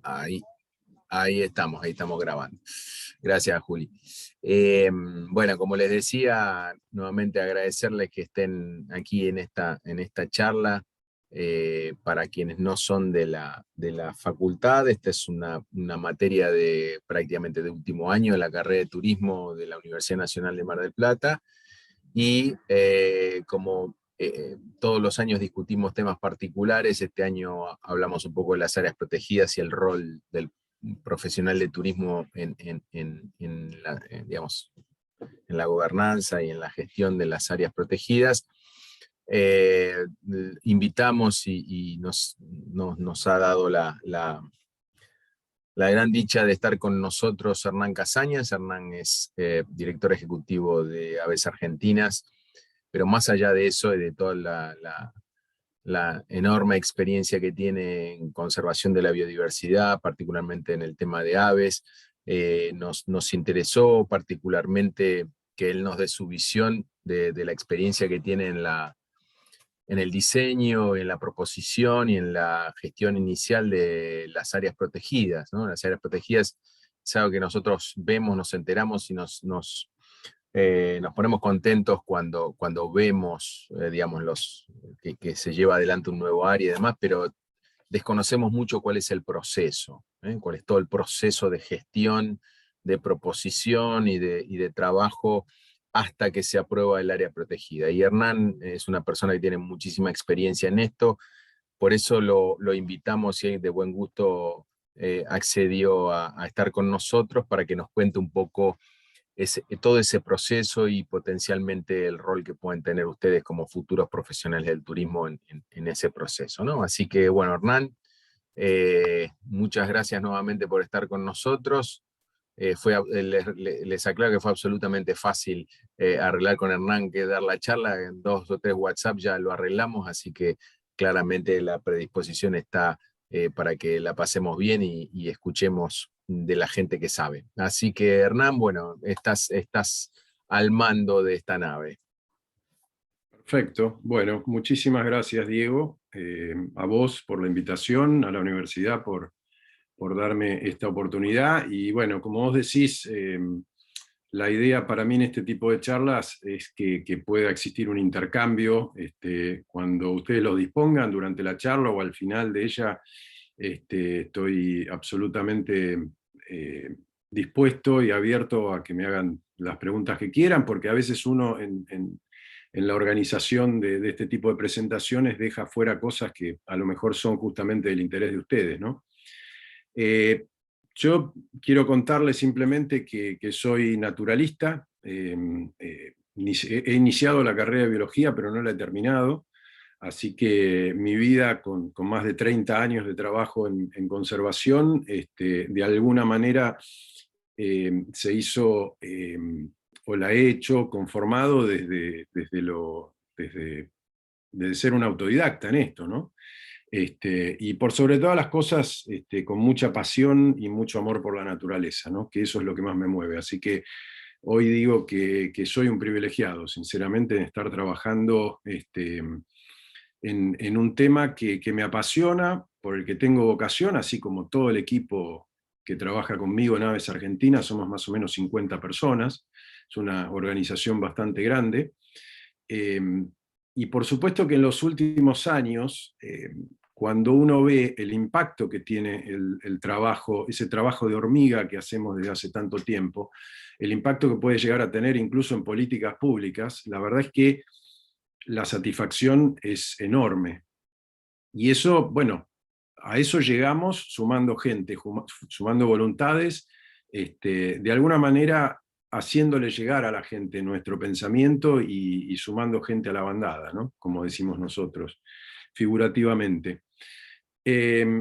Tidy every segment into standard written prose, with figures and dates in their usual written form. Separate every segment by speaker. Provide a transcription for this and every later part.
Speaker 1: Ahí, ahí estamos grabando. Gracias, Juli. Bueno, como les decía, nuevamente agradecerles que estén aquí en esta charla. Para quienes no son de la facultad, esta es una materia de prácticamente de último año de la carrera de turismo de la Universidad Nacional de Mar del Plata. Y como todos los años discutimos temas particulares, este año hablamos un poco de las áreas protegidas y el rol del profesional de turismo digamos, en la gobernanza y en la gestión de las áreas protegidas. Invitamos y nos ha dado la gran dicha de estar con nosotros Hernán Casañas. Hernán es director ejecutivo de Aves Argentinas, pero más allá de eso y de toda la enorme experiencia que tiene en conservación de la biodiversidad, particularmente en el tema de aves, nos interesó particularmente que él nos dé su visión de la experiencia que tiene en el diseño, en la proposición y en la gestión inicial de las áreas protegidas, ¿no? Las áreas protegidas es algo que nosotros vemos, nos enteramos y nos ponemos contentos cuando vemos, digamos, que se lleva adelante un nuevo área y demás, pero desconocemos mucho cuál es el proceso, cuál es todo el proceso de gestión, de proposición y de trabajo hasta que se aprueba el área protegida. Y Hernán es una persona que tiene muchísima experiencia en esto, por eso lo invitamos y de buen gusto accedió a estar con nosotros para que nos cuente un poco todo ese proceso y potencialmente el rol que pueden tener ustedes como futuros profesionales del turismo en ese proceso, ¿no? Así que, bueno, Hernán, muchas gracias nuevamente por estar con nosotros. Les aclaro que fue absolutamente fácil arreglar con Hernán que dar la charla, en 2 o 3 WhatsApp ya lo arreglamos, así que claramente la predisposición está para que la pasemos bien y escuchemos de la gente que sabe. Así que Hernán, bueno, estás al mando de esta nave.
Speaker 2: Perfecto. Bueno, muchísimas gracias, Diego, a vos por la invitación, a la universidad por darme esta oportunidad. Y bueno, como vos decís, la idea para mí en este tipo de charlas es que pueda existir un intercambio cuando ustedes lo dispongan durante la charla o al final de ella. Estoy absolutamente dispuesto y abierto a que me hagan las preguntas que quieran, porque a veces uno en la organización de este tipo de presentaciones deja fuera cosas que a lo mejor son justamente del interés de ustedes, ¿no? Yo quiero contarles simplemente que soy naturalista. He iniciado la carrera de biología, pero no la he terminado. Así que mi vida, con más de 30 años de trabajo en conservación, de alguna manera se hizo, o la he hecho conformado desde ser un autodidacta en esto, ¿no? Y por sobre todas las cosas, con mucha pasión y mucho amor por la naturaleza, ¿no? Que eso es lo que más me mueve. Así que hoy digo que soy un privilegiado, sinceramente, en estar trabajando en un tema que me apasiona, por el que tengo vocación, así como todo el equipo que trabaja conmigo en Aves Argentinas. Somos más o menos 50 personas, es una organización bastante grande. Eh, y por supuesto que en los últimos años, cuando uno ve el impacto que tiene el trabajo, ese trabajo de hormiga que hacemos desde hace tanto tiempo, el impacto que puede llegar a tener incluso en políticas públicas, la verdad es que la satisfacción es enorme. Y eso, bueno, a eso llegamos sumando gente, sumando voluntades, de alguna manera haciéndole llegar a la gente nuestro pensamiento y sumando gente a la bandada, ¿no? Como decimos nosotros, figurativamente.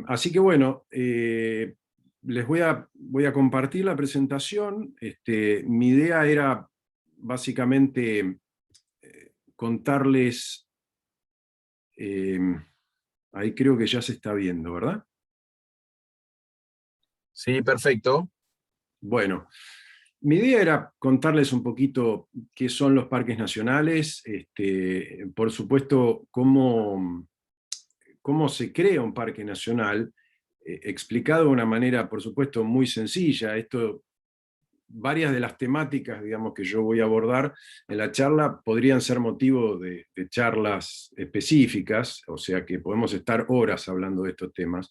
Speaker 2: Así que bueno, les voy a compartir la presentación. Mi idea era básicamente contarles, ahí creo que ya se está viendo, ¿verdad?
Speaker 1: Sí, perfecto.
Speaker 2: Bueno, mi idea era contarles un poquito qué son los parques nacionales, por supuesto, cómo se crea un parque nacional, explicado de una manera, por supuesto, muy sencilla. Varias de las temáticas, digamos, que yo voy a abordar en la charla podrían ser motivo de charlas específicas, o sea que podemos estar horas hablando de estos temas.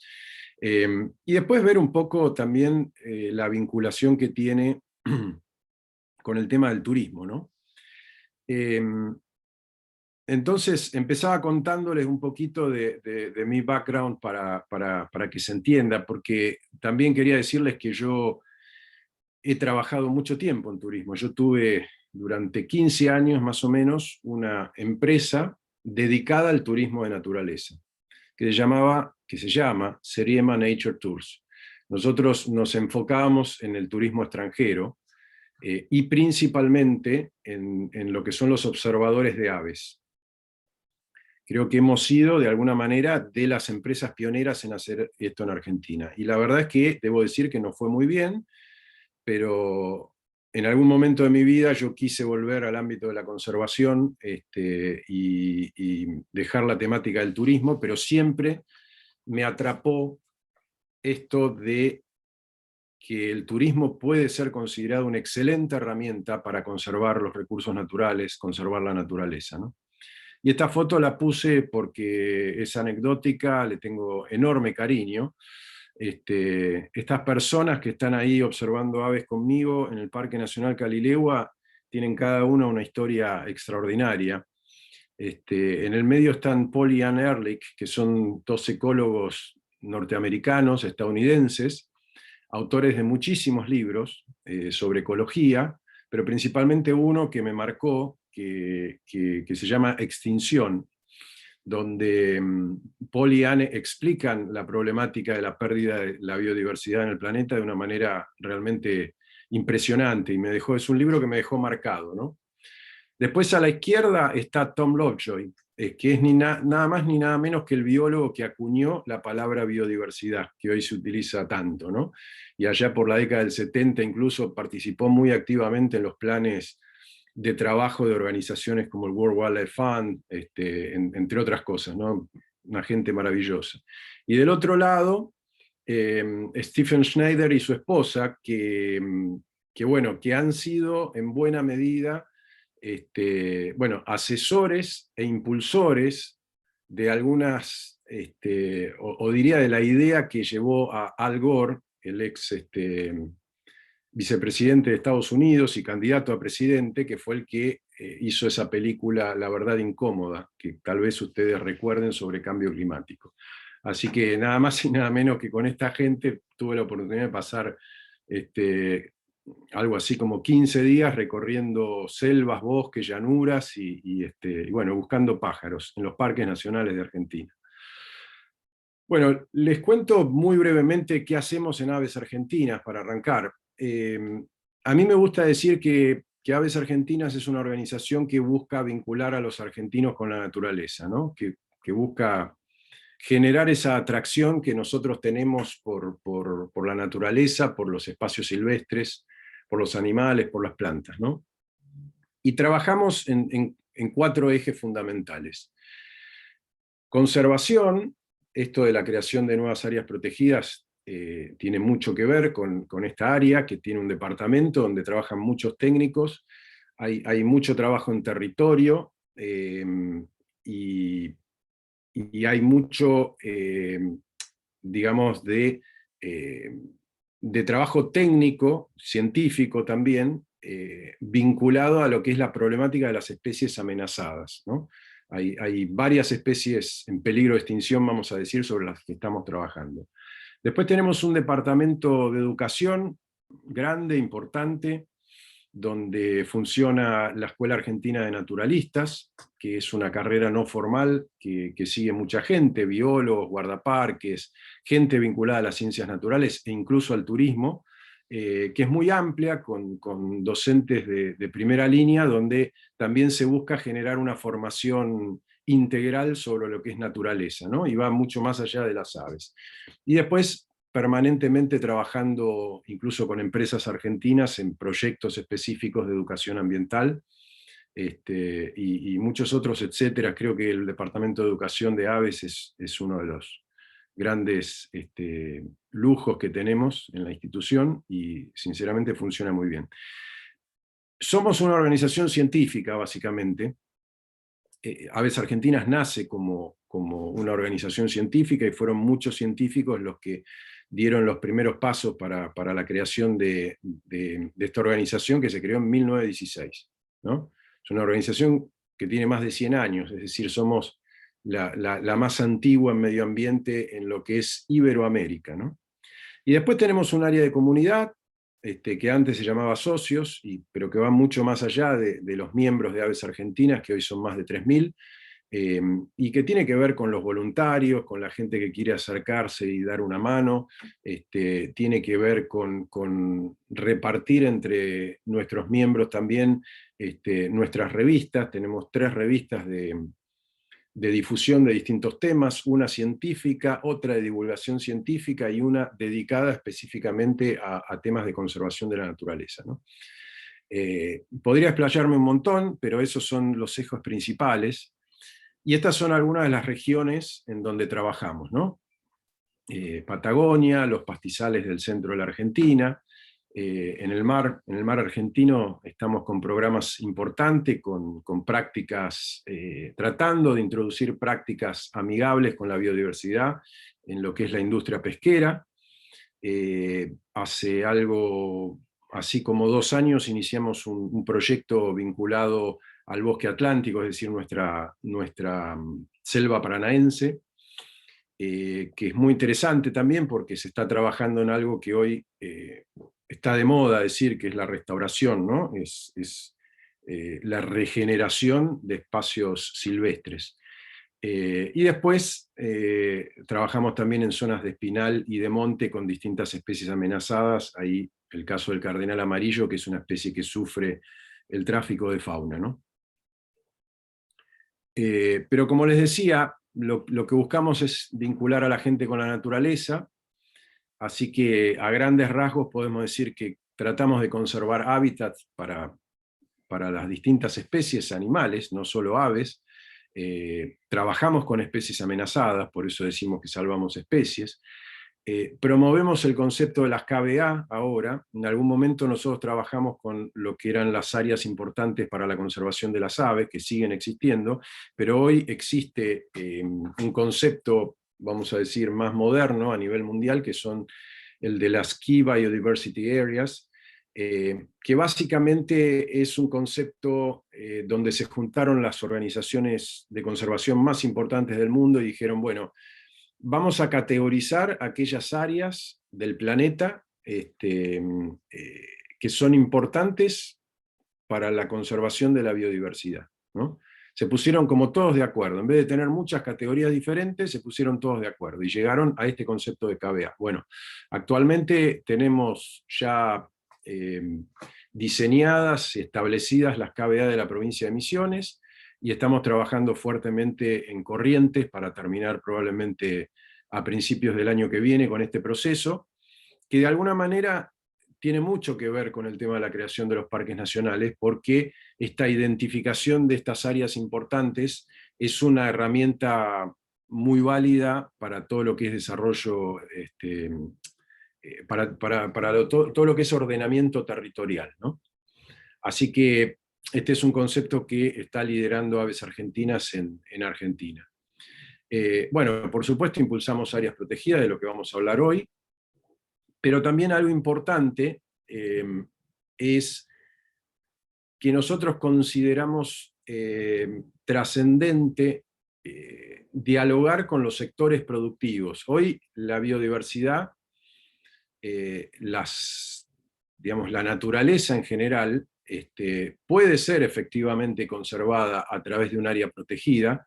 Speaker 2: Y después ver un poco también la vinculación que tiene con el tema del turismo, ¿no? Entonces empezaba contándoles un poquito de mi background para que se entienda, porque también quería decirles que yo he trabajado mucho tiempo en turismo. Yo tuve durante 15 años más o menos una empresa dedicada al turismo de naturaleza, que se llama Seriema Nature Tours. Nosotros nos enfocábamos en el turismo extranjero y principalmente en lo que son los observadores de aves. Creo que hemos sido, de alguna manera, de las empresas pioneras en hacer esto en Argentina. Y la verdad es que debo decir que nos fue muy bien, pero en algún momento de mi vida yo quise volver al ámbito de la conservación y dejar la temática del turismo, pero siempre me atrapó esto de que el turismo puede ser considerado una excelente herramienta para conservar los recursos naturales, conservar la naturaleza, ¿no? Y esta foto la puse porque es anecdótica, le tengo enorme cariño. Estas personas que están ahí observando aves conmigo en el Parque Nacional Calilegua tienen cada una una historia extraordinaria. En el medio están Paul y Ann Ehrlich, que son dos ecólogos norteamericanos, estadounidenses, autores de muchísimos libros sobre ecología, pero principalmente uno que me marcó, que se llama Extinción, donde Paul y Anne explican la problemática de la pérdida de la biodiversidad en el planeta de una manera realmente impresionante, y es un libro que me dejó marcado, ¿no? Después a la izquierda está Tom Lovejoy, que es nada más ni nada menos que el biólogo que acuñó la palabra biodiversidad, que hoy se utiliza tanto, ¿no? Y allá por la década del 70 incluso participó muy activamente en los planes de trabajo de organizaciones como el World Wildlife Fund, entre otras cosas, ¿no? Una gente maravillosa. Y del otro lado, Stephen Schneider y su esposa, que han sido en buena medida asesores e impulsores de algunas, o diría de la idea que llevó a Al Gore, el ex vicepresidente de Estados Unidos y candidato a presidente, que fue el que hizo esa película La verdad incómoda, que tal vez ustedes recuerden, sobre cambio climático. Así que nada más y nada menos que con esta gente tuve la oportunidad de pasar algo así como 15 días recorriendo selvas, bosques, llanuras y bueno, buscando pájaros en los parques nacionales de Argentina. Bueno, les cuento muy brevemente qué hacemos en Aves Argentinas para arrancar. A mí me gusta decir que Aves Argentinas es una organización que busca vincular a los argentinos con la naturaleza, ¿no? Que busca generar esa atracción que nosotros tenemos por la naturaleza, por los espacios silvestres, por los animales, por las plantas, ¿no? Y trabajamos en 4 ejes fundamentales. Conservación, esto de la creación de nuevas áreas protegidas tiene mucho que ver con esta área, que tiene un departamento donde trabajan muchos técnicos, hay mucho trabajo en territorio, y hay mucho, digamos, de trabajo técnico, científico también, vinculado a lo que es la problemática de las especies amenazadas, ¿no? Hay varias especies en peligro de extinción, vamos a decir, sobre las que estamos trabajando. Después tenemos un departamento de educación grande, importante, donde funciona la Escuela Argentina de Naturalistas, que es una carrera no formal que sigue mucha gente, biólogos, guardaparques, gente vinculada a las ciencias naturales e incluso al turismo, que es muy amplia, con docentes de primera línea, donde también se busca generar una formación integral sobre lo que es naturaleza, ¿no? Y va mucho más allá de las aves. Y después, permanentemente trabajando incluso con empresas argentinas en proyectos específicos de educación ambiental, y muchos otros, etcétera. Creo que el Departamento de Educación de Aves es uno grandes lujos que tenemos en la institución y sinceramente funciona muy bien. Somos una organización científica, básicamente. Aves Argentinas nace como una organización científica y fueron muchos científicos los que dieron los primeros pasos para la creación de esta organización que se creó en 1916, ¿no? Es una organización que tiene más de 100 años, es decir, somos la más antigua en medio ambiente en lo que es Iberoamérica, ¿no? Y después tenemos un área de comunidad, que antes se llamaba socios, pero que va mucho más allá de los miembros de Aves Argentinas, que hoy son más de 3.000, y que tiene que ver con los voluntarios, con la gente que quiere acercarse y dar una mano, tiene que ver con repartir entre nuestros miembros también nuestras revistas. Tenemos 3 revistas de difusión de distintos temas, una científica, otra de divulgación científica y una dedicada específicamente a temas de conservación de la naturaleza, ¿no? Podría explayarme un montón, pero esos son los ejes principales, y estas son algunas de las regiones en donde trabajamos, ¿no? Patagonia, los pastizales del centro de la Argentina. En el mar argentino estamos con programas importantes, con prácticas, tratando de introducir prácticas amigables con la biodiversidad en lo que es la industria pesquera. Hace algo, así como 2 años, iniciamos un proyecto vinculado al bosque atlántico, es decir, nuestra selva paranaense, que es muy interesante también porque se está trabajando en algo que hoy está de moda decir, que es la restauración, ¿no? Es la regeneración de espacios silvestres. Y después trabajamos también en zonas de espinal y de monte con distintas especies amenazadas. Ahí el caso del cardenal amarillo, que es una especie que sufre el tráfico de fauna, ¿no? Pero como les decía, lo que buscamos es vincular a la gente con la naturaleza, así que a grandes rasgos podemos decir que tratamos de conservar hábitats para las distintas especies animales, no solo aves. Trabajamos con especies amenazadas, por eso decimos que salvamos especies. Promovemos el concepto de las KBA ahora. En algún momento nosotros trabajamos con lo que eran las áreas importantes para la conservación de las aves, que siguen existiendo, pero hoy existe un concepto, vamos a decir, más moderno a nivel mundial, que son el de las Key Biodiversity Areas, que básicamente es un concepto donde se juntaron las organizaciones de conservación más importantes del mundo y dijeron, bueno, vamos a categorizar aquellas áreas del planeta que son importantes para la conservación de la biodiversidad, ¿no? Se pusieron como todos de acuerdo, en vez de tener muchas categorías diferentes, se pusieron todos de acuerdo y llegaron a este concepto de KBA. Bueno, actualmente tenemos ya diseñadas y establecidas las KBA de la provincia de Misiones, y estamos trabajando fuertemente en Corrientes para terminar probablemente a principios del año que viene con este proceso, que de alguna manera tiene mucho que ver con el tema de la creación de los parques nacionales, porque esta identificación de estas áreas importantes es una herramienta muy válida para todo lo que es desarrollo, todo lo que es ordenamiento territorial, ¿no? Así que este es un concepto que está liderando Aves Argentinas en Argentina. Bueno, por supuesto impulsamos áreas protegidas, de lo que vamos a hablar hoy, pero también algo importante es que nosotros consideramos trascendente dialogar con los sectores productivos. Hoy la biodiversidad, digamos, la naturaleza en general, puede ser efectivamente conservada a través de un área protegida,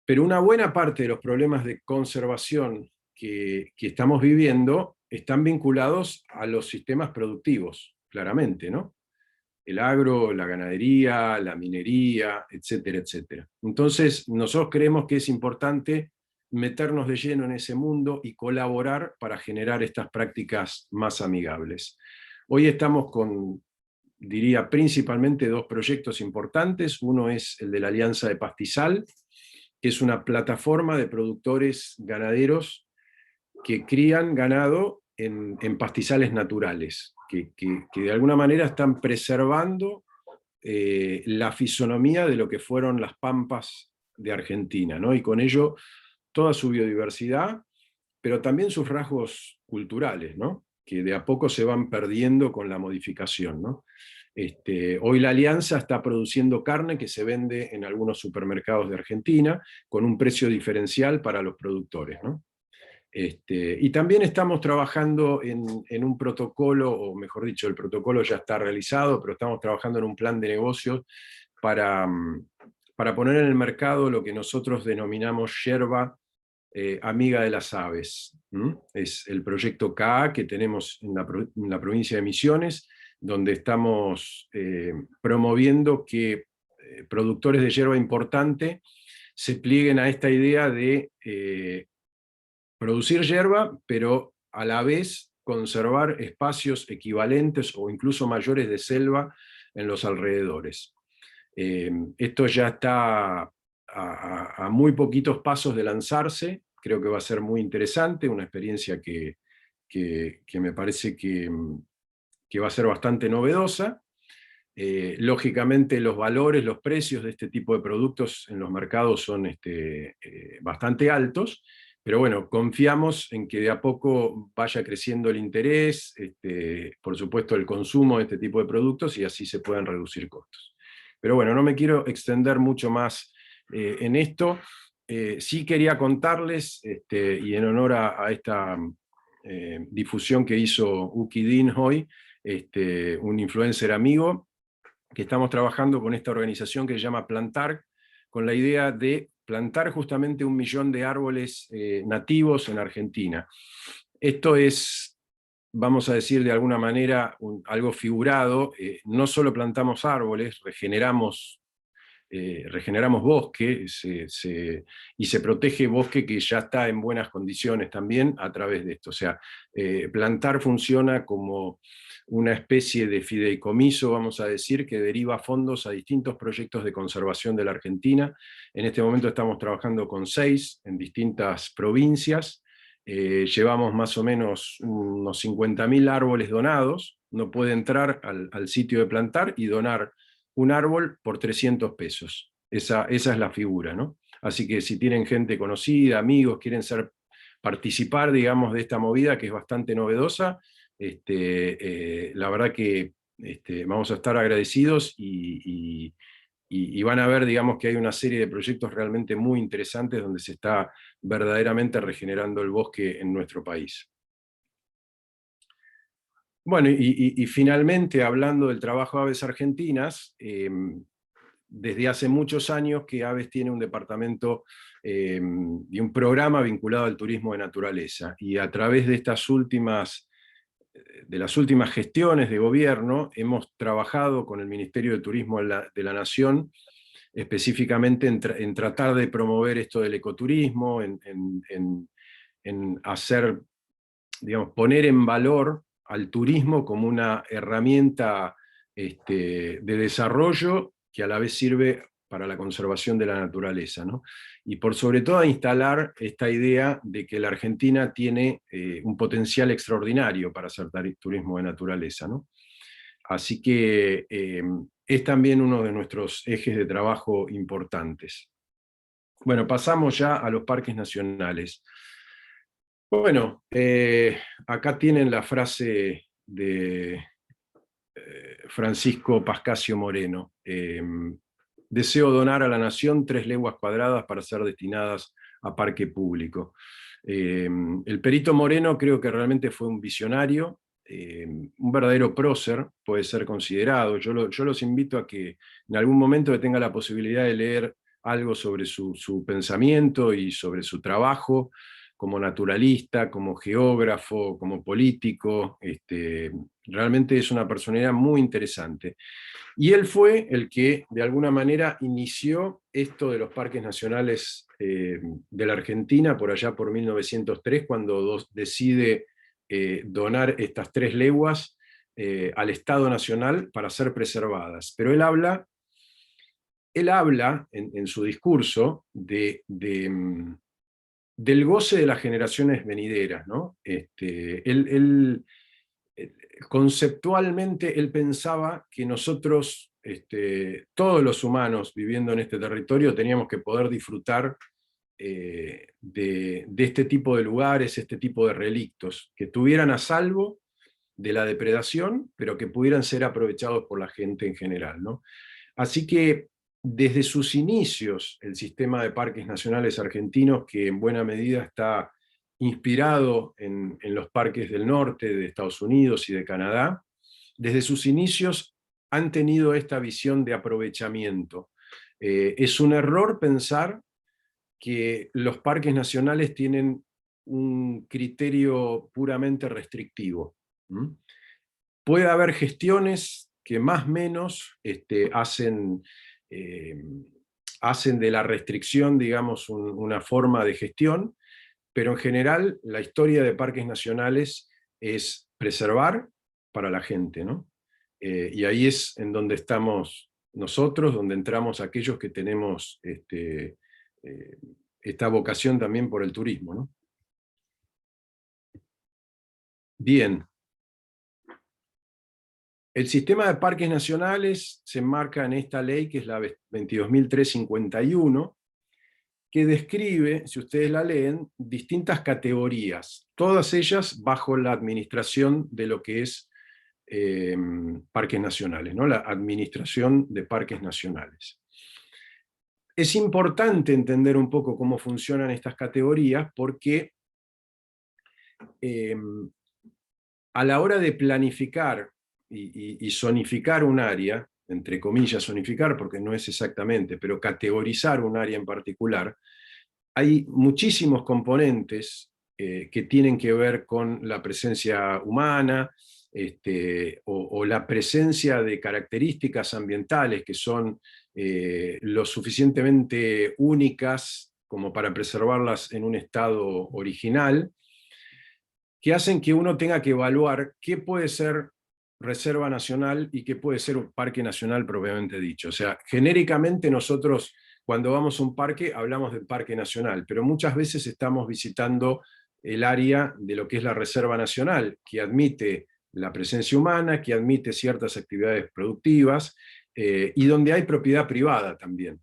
Speaker 2: pero una buena parte de los problemas de conservación que estamos viviendo están vinculados a los sistemas productivos, claramente, ¿no? El agro, la ganadería, la minería, etcétera, etcétera. Entonces, nosotros creemos que es importante meternos de lleno en ese mundo y colaborar para generar estas prácticas más amigables. Hoy estamos con, diría, principalmente 2 proyectos importantes. Uno es el de la Alianza de Pastizal, que es una plataforma de productores ganaderos que crían ganado en pastizales naturales, que de alguna manera están preservando la fisonomía de lo que fueron las pampas de Argentina, ¿no? Y con ello toda su biodiversidad, pero también sus rasgos culturales, ¿no? Que de a poco se van perdiendo con la modificación, ¿no? Hoy la Alianza está produciendo carne que se vende en algunos supermercados de Argentina con un precio diferencial para los productores, ¿no? Y también estamos trabajando en un protocolo, o mejor dicho, el protocolo ya está realizado, pero estamos trabajando en un plan de negocios para, para poner en el mercado lo que nosotros denominamos yerba amiga de las aves. Es el proyecto KA que tenemos en la provincia de Misiones, donde estamos promoviendo que productores de yerba importante se plieguen a esta idea de producir yerba, pero a la vez conservar espacios equivalentes o incluso mayores de selva en los alrededores. Esto ya está a muy poquitos pasos de lanzarse, creo que va a ser muy interesante, una experiencia que me parece que va a ser bastante novedosa. Lógicamente los valores, los precios de este tipo de productos en los mercados son bastante altos, pero bueno, confiamos en que de a poco vaya creciendo el interés, por supuesto el consumo de este tipo de productos, y así se puedan reducir costos. Pero bueno, no me quiero extender mucho más en esto. Sí quería contarles, y en honor a esta difusión que hizo Uki Din hoy, un influencer amigo, que estamos trabajando con esta organización que se llama Plantar, con la idea de plantar justamente 1 millón de árboles nativos en Argentina. Esto es, vamos a decir de alguna manera, algo figurado. No solo plantamos árboles, regeneramos bosque, y se protege bosque que ya está en buenas condiciones también a través de esto. O sea, Plantar funciona como una especie de fideicomiso, vamos a decir, que deriva fondos a distintos proyectos de conservación de la Argentina. En este momento estamos trabajando con 6 en distintas provincias. Llevamos más o menos unos 50.000 árboles donados. Uno puede entrar al sitio de Plantar y donar un árbol por 300 pesos. Esa es la figura, ¿no? Así que si tienen gente conocida, amigos, quieren participar, digamos, de esta movida que es bastante novedosa, la verdad que vamos a estar agradecidos y van a ver, digamos, que hay una serie de proyectos realmente muy interesantes donde se está verdaderamente regenerando el bosque en nuestro país. Bueno, y finalmente, hablando del trabajo de Aves Argentinas, desde hace muchos años que Aves tiene un departamento y un programa vinculado al turismo de naturaleza, y a través de las últimas gestiones de gobierno hemos trabajado con el Ministerio de Turismo de la Nación, específicamente en tratar de promover esto del ecoturismo, en hacer, digamos, poner en valor al turismo como una herramienta de desarrollo que a la vez sirve para la conservación de la naturaleza, ¿no? Y por sobre todo instalar esta idea de que la Argentina tiene un potencial extraordinario para hacer turismo de naturaleza, ¿no? Así que es también uno de nuestros ejes de trabajo importantes. Bueno, pasamos ya a los parques nacionales. Bueno, acá tienen la frase de Francisco Pascasio Moreno. Deseo donar a la nación 3 leguas cuadradas para ser destinadas a parque público. El Perito Moreno creo que realmente fue un visionario, un verdadero prócer, puede ser considerado. Yo los invito a que en algún momento tenga la posibilidad de leer algo sobre su pensamiento y sobre su trabajo como naturalista, como geógrafo, como político. Realmente es una personalidad muy interesante. Y él fue el que, de alguna manera, inició esto de los parques nacionales de la Argentina, por allá por 1903, cuando decide donar estas 3 leguas al Estado Nacional para ser preservadas. Pero él habla él habla en su discurso del goce de las generaciones venideras, ¿no? Conceptualmente él pensaba que nosotros, todos los humanos viviendo en este territorio, teníamos que poder disfrutar de este tipo de lugares, este tipo de relictos, que estuvieran a salvo de la depredación, pero que pudieran ser aprovechados por la gente en general, ¿no? Así que desde sus inicios, el sistema de parques nacionales argentinos, que en buena medida está inspirado en los parques del norte de Estados Unidos y de Canadá, desde sus inicios han tenido esta visión de aprovechamiento. Es un error pensar que los parques nacionales tienen un criterio puramente restrictivo. Puede haber gestiones que más o menos hacen de la restricción, digamos, una forma de gestión, pero en general la historia de parques nacionales es preservar para la gente, ¿no? Y ahí es en donde estamos nosotros, donde entramos aquellos que tenemos esta vocación también por el turismo, ¿no? Bien. El sistema de parques nacionales se enmarca en esta ley, que es la 22.351, que describe, si ustedes la leen, distintas categorías, todas ellas bajo la administración de lo que es parques nacionales, ¿no? La administración de parques nacionales. Es importante entender un poco cómo funcionan estas categorías, porque a la hora de planificar y zonificar un área, entre comillas zonificar porque no es exactamente, pero categorizar un área en particular, hay muchísimos componentes que tienen que ver con la presencia humana, o la presencia de características ambientales que son lo suficientemente únicas como para preservarlas en un estado original, que hacen que uno tenga que evaluar qué puede ser reserva nacional y qué puede ser un parque nacional propiamente dicho. O sea, genéricamente nosotros cuando vamos a un parque hablamos del parque nacional, pero muchas veces estamos visitando el área de lo que es la reserva nacional, que admite la presencia humana, que admite ciertas actividades productivas, y donde hay propiedad privada también.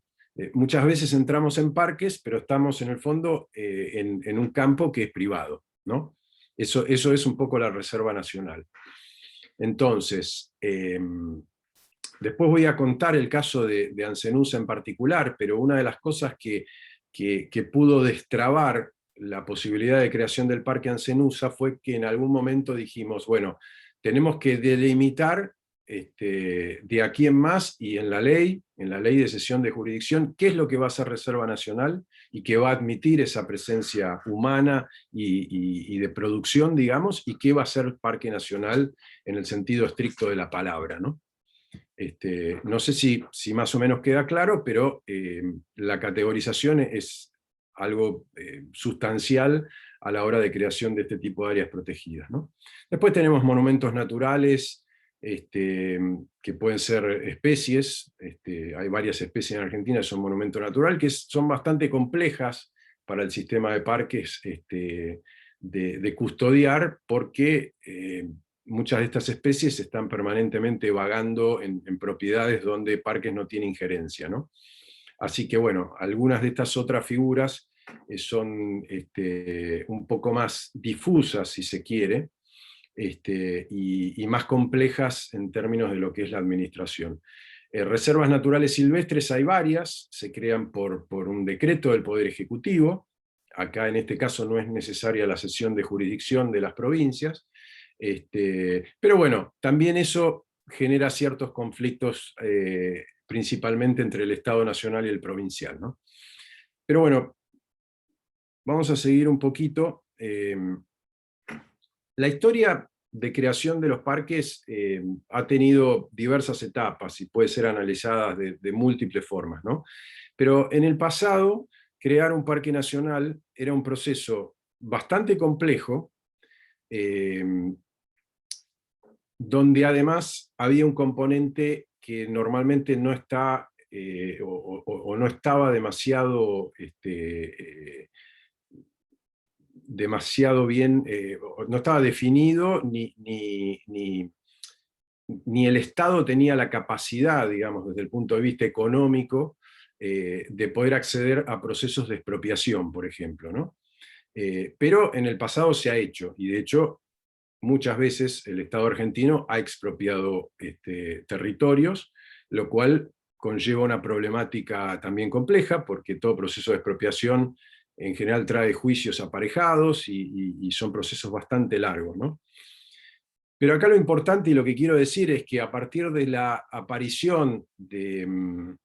Speaker 2: Muchas veces entramos en parques, pero estamos en el fondo en un campo que es privado, ¿no? Eso es un poco la Reserva Nacional. Entonces, después voy a contar el caso de Ancenusa en particular, pero una de las cosas que pudo destrabar la posibilidad de creación del Parque Ancenusa fue que en algún momento dijimos, bueno, tenemos que delimitar de aquí en más y en la ley de cesión de jurisdicción, qué es lo que va a ser Reserva Nacional y que va a admitir esa presencia humana y de producción, digamos, y qué va a ser Parque Nacional en el sentido estricto de la palabra, ¿no? No sé si más o menos queda claro, pero la categorización es algo sustancial a la hora de creación de este tipo de áreas protegidas, ¿no? Después tenemos monumentos naturales, que pueden ser especies, hay varias especies en Argentina que son monumento natural, que son bastante complejas para el sistema de parques de custodiar, porque muchas de estas especies están permanentemente vagando en propiedades donde parques no tienen injerencia, ¿no? Así que bueno, algunas de estas otras figuras son un poco más difusas, si se quiere, y más complejas en términos de lo que es la administración. Reservas naturales silvestres hay varias, se crean por un decreto del Poder Ejecutivo. Acá en este caso no es necesaria la cesión de jurisdicción de las provincias, pero bueno, también eso genera ciertos conflictos, principalmente entre el Estado Nacional y el provincial, ¿no? Pero bueno, vamos a seguir un poquito. La historia de creación de los parques ha tenido diversas etapas y puede ser analizada de múltiples formas, ¿no? Pero en el pasado, crear un parque nacional era un proceso bastante complejo, donde además había un componente que normalmente no está o no estaba demasiado, demasiado bien, no estaba definido, ni el Estado tenía la capacidad, digamos, desde el punto de vista económico, de poder acceder a procesos de expropiación, por ejemplo, ¿no? Pero en el pasado se ha hecho, y de hecho muchas veces el Estado argentino ha expropiado territorios, lo cual conlleva una problemática también compleja, porque todo proceso de expropiación en general trae juicios aparejados y son procesos bastante largos, ¿no? Pero acá lo importante y lo que quiero decir es que a partir de la aparición de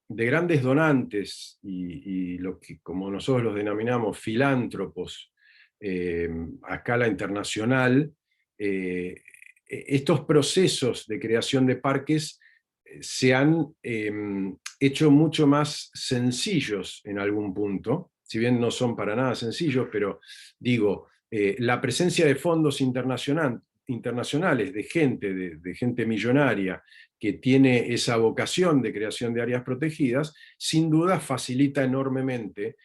Speaker 2: grandes donantes y lo que como nosotros los denominamos filántropos a escala internacional, estos procesos de creación de parques se han hecho mucho más sencillos en algún punto, si bien no son para nada sencillos, pero digo, la presencia de fondos internacionales, de gente millonaria que tiene esa vocación de creación de áreas protegidas, sin duda facilita enormemente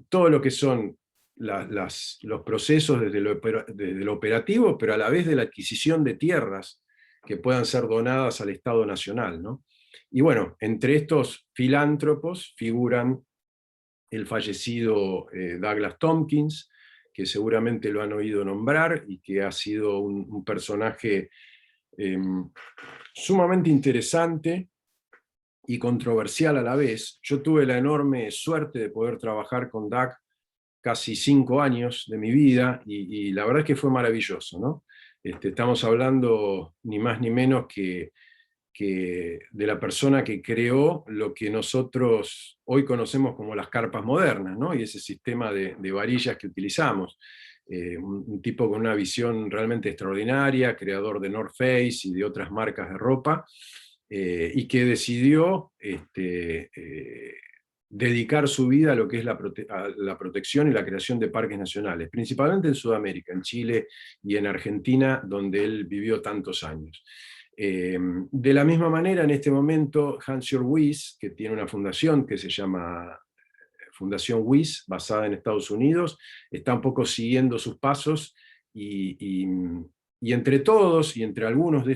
Speaker 2: todo lo que son los procesos desde lo operativo, pero a la vez de la adquisición de tierras que puedan ser donadas al Estado Nacional, ¿no? Y bueno, entre estos filántropos figuran el fallecido Douglas Tompkins, que seguramente lo han oído nombrar y que ha sido un personaje sumamente interesante y controversial a la vez. Yo tuve la enorme suerte de poder trabajar con Doug casi 5 años de mi vida y la verdad es que fue maravilloso, ¿no? Estamos hablando ni más ni menos que de la persona que creó lo que nosotros hoy conocemos como las carpas modernas, ¿no? Y ese sistema de varillas que utilizamos. Un tipo con una visión realmente extraordinaria, creador de North Face y de otras marcas de ropa, y que decidió dedicar su vida a lo que es a la protección y la creación de parques nacionales, principalmente en Sudamérica, en Chile y en Argentina, donde él vivió tantos años. De la misma manera, en este momento, Hans-Jörg Wyss, que tiene una fundación que se llama Fundación Wyss, basada en Estados Unidos, está un poco siguiendo sus pasos y entre todos y entre algunos de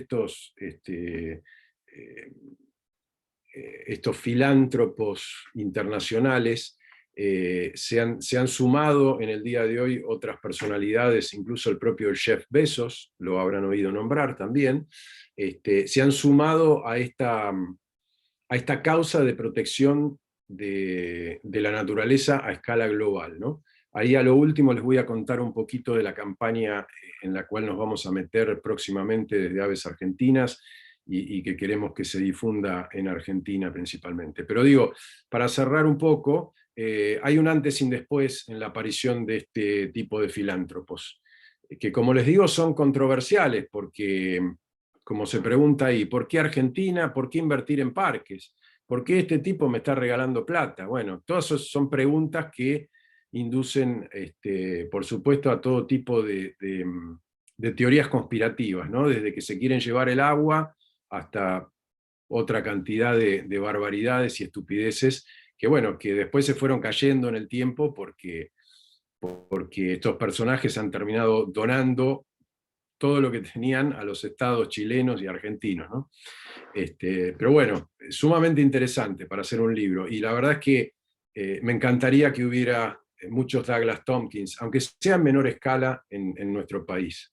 Speaker 2: estos filántropos internacionales, se han sumado en el día de hoy otras personalidades, incluso el propio Jeff Bezos, lo habrán oído nombrar también, se han sumado a esta causa de protección de la naturaleza a escala global, ¿no? Ahí a lo último les voy a contar un poquito de la campaña en la cual nos vamos a meter próximamente desde Aves Argentinas y que queremos que se difunda en Argentina principalmente. Pero digo, para cerrar un poco, hay un antes y un después en la aparición de este tipo de filántropos, que como les digo son controversiales porque, como se pregunta ahí, ¿por qué Argentina? ¿Por qué invertir en parques? ¿Por qué este tipo me está regalando plata? Bueno, todas son preguntas que inducen, por supuesto, a todo tipo de teorías conspirativas, ¿no? Desde que se quieren llevar el agua hasta otra cantidad de barbaridades y estupideces que, bueno, que después se fueron cayendo en el tiempo porque estos personajes han terminado donando todo lo que tenían a los estados chilenos y argentinos, ¿no? Pero bueno, sumamente interesante para hacer un libro, y la verdad es que me encantaría que hubiera muchos Douglas Tompkins, aunque sea en menor escala en nuestro país.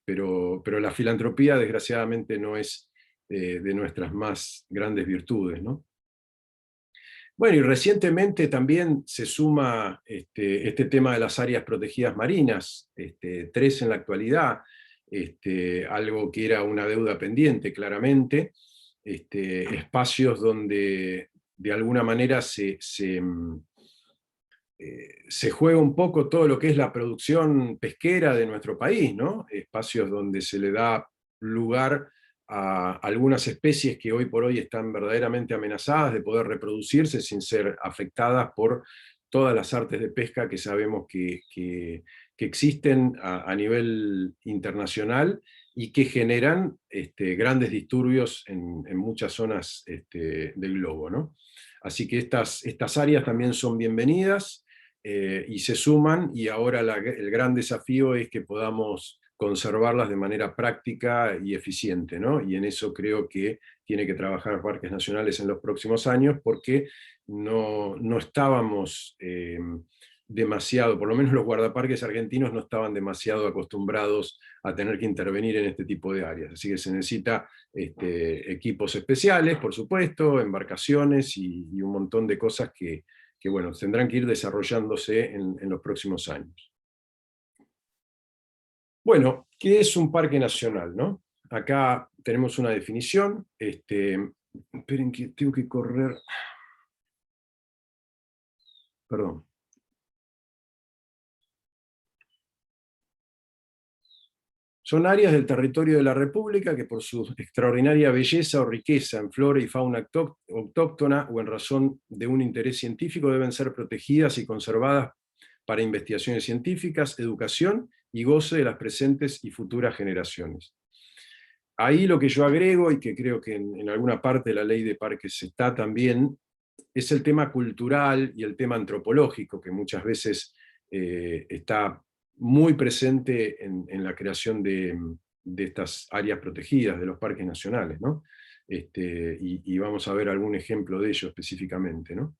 Speaker 2: Pero la filantropía desgraciadamente no es de nuestras más grandes virtudes, ¿no? Bueno, y recientemente también se suma este tema de las áreas protegidas marinas, 3 en la actualidad, algo que era una deuda pendiente claramente, espacios donde de alguna manera se juega un poco todo lo que es la producción pesquera de nuestro país, ¿no? Espacios donde se le da lugar a algunas especies que hoy por hoy están verdaderamente amenazadas de poder reproducirse sin ser afectadas por todas las artes de pesca que sabemos que existen a nivel internacional y que generan grandes disturbios en muchas zonas del globo, ¿no? Así que estas áreas también son bienvenidas y se suman, y ahora el gran desafío es que podamos conservarlas de manera práctica y eficiente, ¿no? Y en eso creo que tiene que trabajar Parques Nacionales en los próximos años, porque no estábamos demasiado, por lo menos los guardaparques argentinos no estaban demasiado acostumbrados a tener que intervenir en este tipo de áreas. Así que se necesita equipos especiales, por supuesto, embarcaciones y un montón de cosas que bueno, tendrán que ir desarrollándose en los próximos años. Bueno, ¿qué es un parque nacional, no? Acá tenemos una definición. Esperen que tengo que correr. Perdón. Son áreas del territorio de la República que por su extraordinaria belleza o riqueza en flora y fauna autóctona o en razón de un interés científico deben ser protegidas y conservadas para investigaciones científicas, educación y goce de las presentes y futuras generaciones. Ahí lo que yo agrego, y que creo que en alguna parte de la ley de parques está también, es el tema cultural y el tema antropológico, que muchas veces está muy presente en la creación de estas áreas protegidas, de los parques nacionales, ¿no? Y vamos a ver algún ejemplo de ello específicamente, ¿no?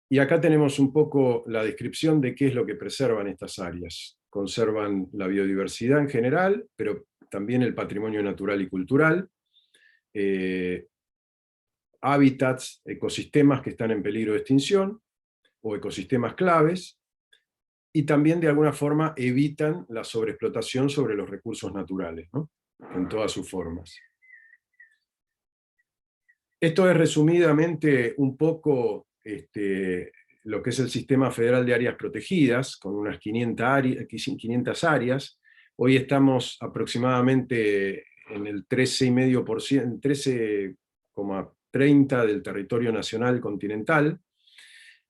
Speaker 2: Y acá tenemos un poco la descripción de qué es lo que preservan estas áreas. Conservan la biodiversidad en general, pero también el patrimonio natural y cultural, hábitats, ecosistemas que están en peligro de extinción, o ecosistemas claves, y también de alguna forma evitan la sobreexplotación sobre los recursos naturales, ¿no? En todas sus formas. Esto es resumidamente un poco lo que es el Sistema Federal de Áreas Protegidas, con unas 500 áreas. Hoy estamos aproximadamente en el 13,5%, 13,30% del territorio nacional continental.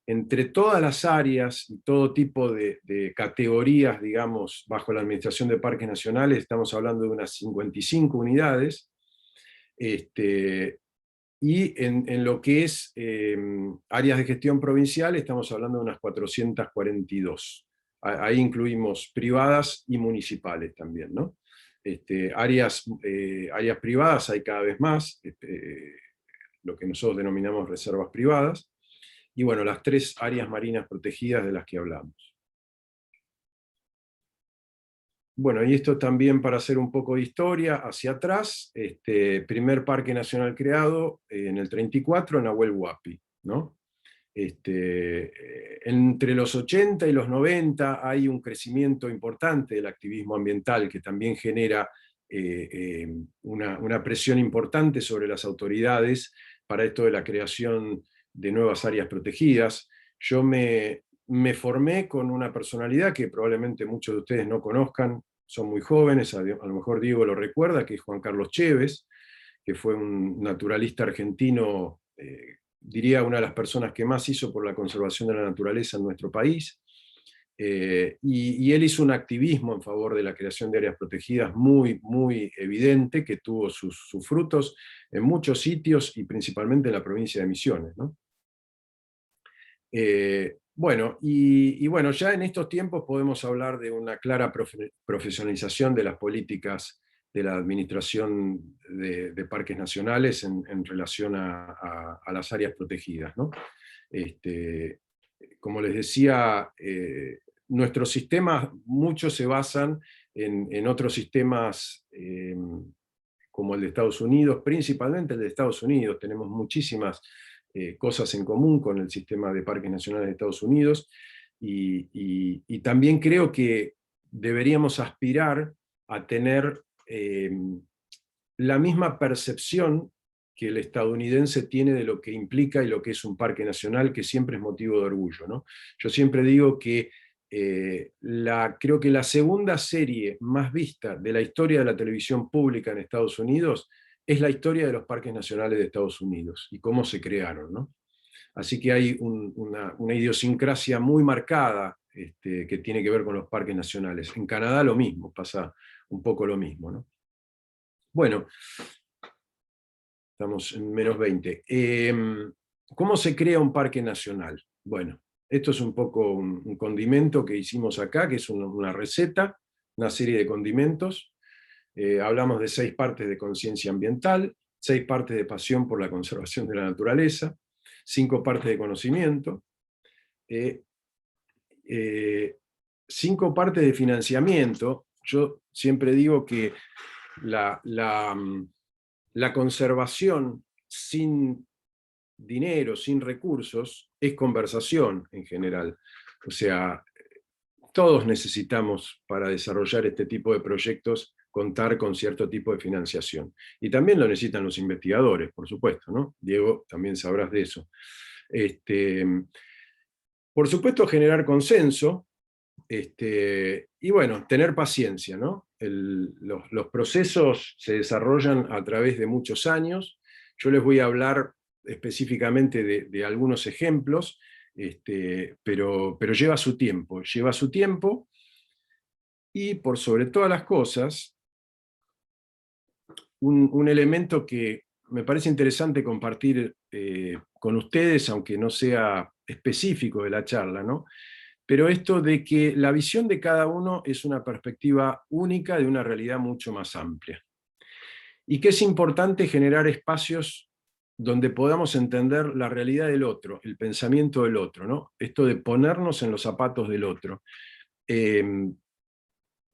Speaker 2: Entre todas las áreas y todo tipo de categorías, digamos, bajo la Administración de Parques Nacionales, estamos hablando de unas 55 unidades, y en lo que es áreas de gestión provincial estamos hablando de unas 442. Ahí incluimos privadas y municipales también, ¿no? Áreas privadas hay cada vez más, lo que nosotros denominamos reservas privadas, y bueno, las 3 áreas marinas protegidas de las que hablamos. Bueno, y esto también para hacer un poco de historia hacia atrás, primer parque nacional creado en el 34 en Nahuel Huapi, ¿no? Entre los 80 y los 90 hay un crecimiento importante del activismo ambiental que también genera una presión importante sobre las autoridades para esto de la creación de nuevas áreas protegidas. Yo me formé con una personalidad que probablemente muchos de ustedes no conozcan, son muy jóvenes, a lo mejor Diego lo recuerda, que es Juan Carlos Chévez, que fue un naturalista argentino, diría una de las personas que más hizo por la conservación de la naturaleza en nuestro país, y él hizo un activismo en favor de la creación de áreas protegidas muy, muy evidente, que tuvo sus frutos en muchos sitios y principalmente en la provincia de Misiones, ¿no? Bueno, bueno, ya en estos tiempos podemos hablar de una clara profesionalización de las políticas de la Administración de Parques Nacionales en relación a las áreas protegidas, ¿no? Como les decía, nuestros sistemas, muchos se basan en otros sistemas como el de Estados Unidos, principalmente el de Estados Unidos. Tenemos muchísimas cosas en común con el sistema de parques nacionales de Estados Unidos, y también creo que deberíamos aspirar a tener la misma percepción que el estadounidense tiene de lo que implica y lo que es un parque nacional, que siempre es motivo de orgullo, ¿no? Yo siempre digo que creo que la segunda serie más vista de la historia de la televisión pública en Estados Unidos es la historia de los parques nacionales de Estados Unidos y cómo se crearon, ¿no? Así que hay una idiosincrasia muy marcada que tiene que ver con los parques nacionales. En Canadá lo mismo, pasa un poco lo mismo, ¿no? Bueno, estamos en -20. ¿Cómo se crea un parque nacional? Bueno, esto es un poco un condimento que hicimos acá, que es una receta, una serie de condimentos. Hablamos de 6 partes de conciencia ambiental, 6 partes de pasión por la conservación de la naturaleza, 5 partes de conocimiento, 5 partes de financiamiento. Yo siempre digo que la conservación sin dinero, sin recursos, es conversación en general. O sea, todos necesitamos, para desarrollar este tipo de proyectos, contar con cierto tipo de financiación. Y también lo necesitan los investigadores, por supuesto, ¿no? Diego, también sabrás de eso. Por supuesto, generar consenso, y bueno, tener paciencia, ¿no? Los procesos se desarrollan a través de muchos años. Yo les voy a hablar específicamente de algunos ejemplos, pero lleva su tiempo, y por sobre todas las cosas, un elemento que me parece interesante compartir con ustedes, aunque no sea específico de la charla, ¿no? Pero esto de que la visión de cada uno es una perspectiva única de una realidad mucho más amplia. Y que es importante generar espacios donde podamos entender la realidad del otro, el pensamiento del otro, ¿no? Esto de ponernos en los zapatos del otro.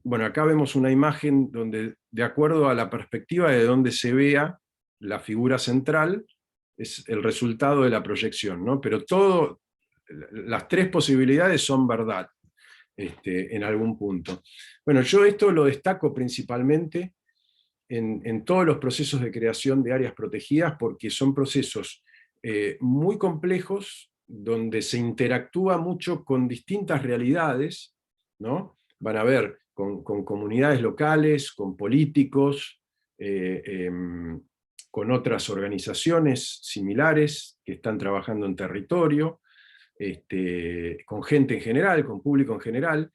Speaker 2: Bueno, acá vemos una imagen donde, de acuerdo a la perspectiva de donde se vea la figura central, es el resultado de la proyección, ¿no? Pero las 3 posibilidades son verdad, en algún punto. Bueno, yo esto lo destaco principalmente en todos los procesos de creación de áreas protegidas, porque son procesos muy complejos, donde se interactúa mucho con distintas realidades, ¿no? Van a ver con comunidades locales, con políticos, con otras organizaciones similares que están trabajando en territorio, con gente en general, con público en general,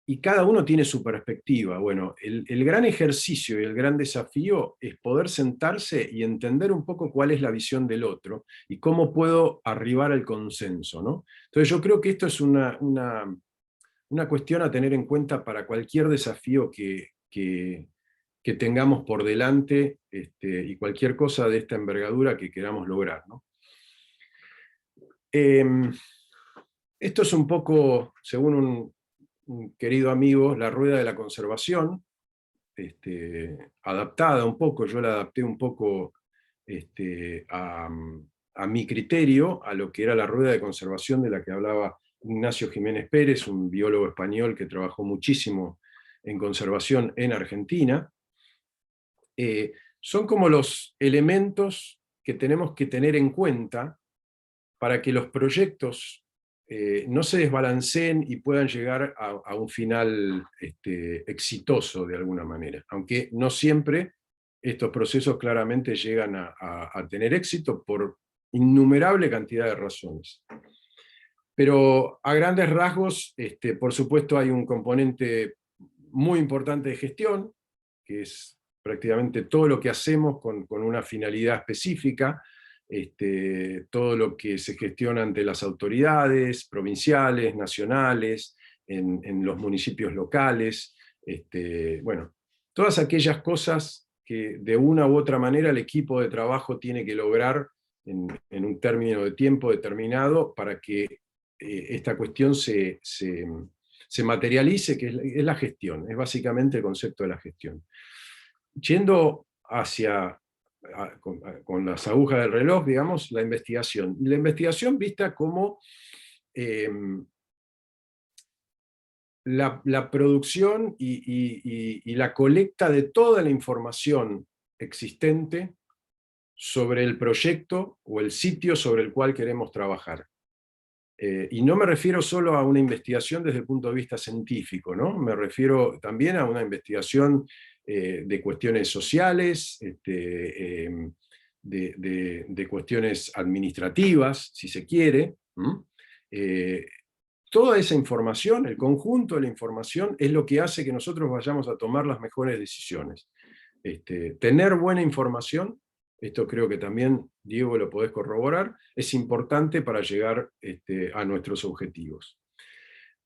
Speaker 2: y cada uno tiene su perspectiva. Bueno, el gran ejercicio y el gran desafío es poder sentarse y entender un poco cuál es la visión del otro y cómo puedo arribar al consenso, ¿no? Entonces yo creo que esto es una cuestión a tener en cuenta para cualquier desafío que tengamos por delante, y cualquier cosa de esta envergadura que queramos lograr, ¿no? Esto es un poco, según un querido amigo, la rueda de la conservación, adaptada un poco, yo la adapté un poco a mi criterio, a lo que era la rueda de conservación de la que hablaba Ignacio Jiménez Pérez, un biólogo español que trabajó muchísimo en conservación en Argentina. Son como los elementos que tenemos que tener en cuenta para que los proyectos no se desbalanceen y puedan llegar a un final exitoso de alguna manera, aunque no siempre estos procesos claramente llegan a tener éxito por innumerable cantidad de razones. Pero a grandes rasgos, por supuesto, hay un componente muy importante de gestión, que es prácticamente todo lo que hacemos con una finalidad específica, todo lo que se gestiona ante las autoridades provinciales, nacionales, en los municipios locales, bueno, todas aquellas cosas que de una u otra manera el equipo de trabajo tiene que lograr en un término de tiempo determinado para que esta cuestión se materialice, que es la gestión, es básicamente el concepto de la gestión. Yendo con las agujas del reloj, digamos, la investigación. La investigación vista como la producción y la colecta de toda la información existente sobre el proyecto o el sitio sobre el cual queremos trabajar. Y no me refiero solo a una investigación desde el punto de vista científico, ¿no? Me refiero también a una investigación de cuestiones sociales, de cuestiones administrativas, si se quiere. Toda esa información, el conjunto de la información, es lo que hace que nosotros vayamos a tomar las mejores decisiones. Tener buena información, esto creo que también, Diego, lo podés corroborar, es importante para llegar a nuestros objetivos.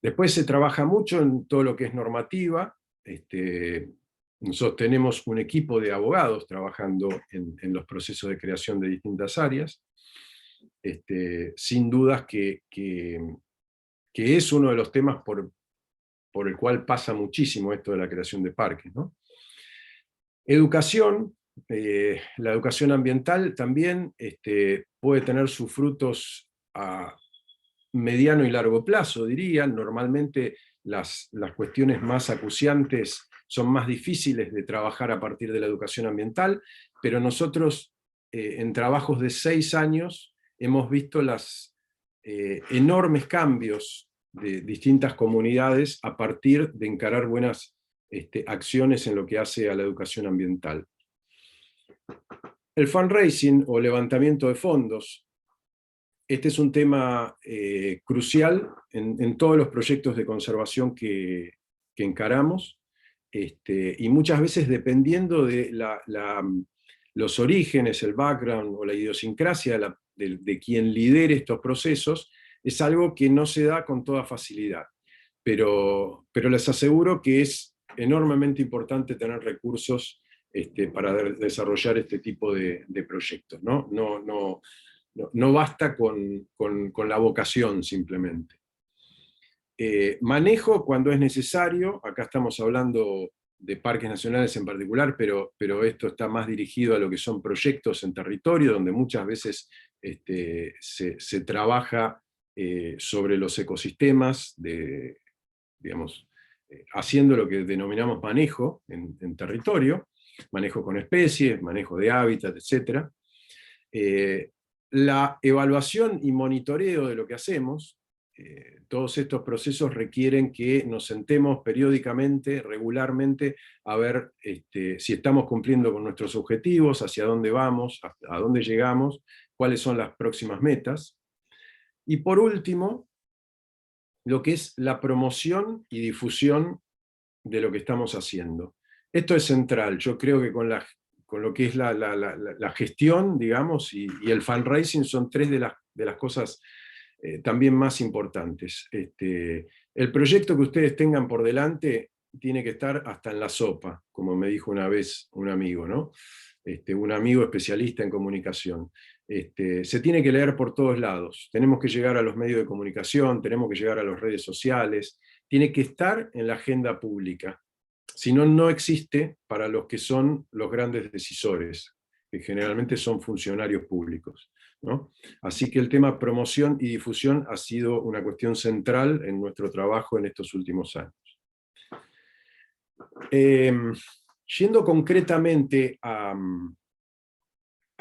Speaker 2: Después se trabaja mucho en todo lo que es normativa. Nosotros tenemos un equipo de abogados trabajando en los procesos de creación de distintas áreas. Sin dudas que es uno de los temas por el cual pasa muchísimo esto de la creación de parques, ¿no? Educación, la educación ambiental también puede tener sus frutos a mediano y largo plazo, diría. Normalmente las cuestiones más acuciantes son más difíciles de trabajar a partir de la educación ambiental, pero nosotros en trabajos de 6 años hemos visto los enormes cambios de distintas comunidades a partir de encarar buenas acciones en lo que hace a la educación ambiental. El fundraising o levantamiento de fondos. Este es un tema crucial en todos los proyectos de conservación que encaramos, y muchas veces dependiendo de los orígenes, el background o la idiosincrasia de quien lidere estos procesos, es algo que no se da con toda facilidad. Pero les aseguro que es enormemente importante tener recursos para desarrollar este tipo de proyectos, ¿no? No basta con la vocación simplemente. Manejo cuando es necesario. Acá estamos hablando de parques nacionales en particular, pero esto está más dirigido a lo que son proyectos en territorio, donde muchas veces se trabaja sobre los ecosistemas, digamos, haciendo lo que denominamos manejo en territorio, manejo con especies, manejo de hábitat, etc. La evaluación y monitoreo de lo que hacemos, todos estos procesos requieren que nos sentemos periódicamente, regularmente, a ver si estamos cumpliendo con nuestros objetivos, hacia dónde vamos, a dónde llegamos, cuáles son las próximas metas. Y por último, lo que es la promoción y difusión de lo que estamos haciendo. Esto es central. Yo creo que con lo que es la gestión, digamos, y el fundraising son 3 de las cosas también más importantes. El proyecto que ustedes tengan por delante tiene que estar hasta en la sopa, como me dijo una vez un amigo, ¿no? Un amigo especialista en comunicación. Se tiene que leer por todos lados. Tenemos que llegar a los medios de comunicación, tenemos que llegar a las redes sociales, tiene que estar en la agenda pública. Si no, no existe para los que son los grandes decisores, que generalmente son funcionarios públicos, ¿no? Así que el tema promoción y difusión ha sido una cuestión central en nuestro trabajo en estos últimos años. Yendo concretamente a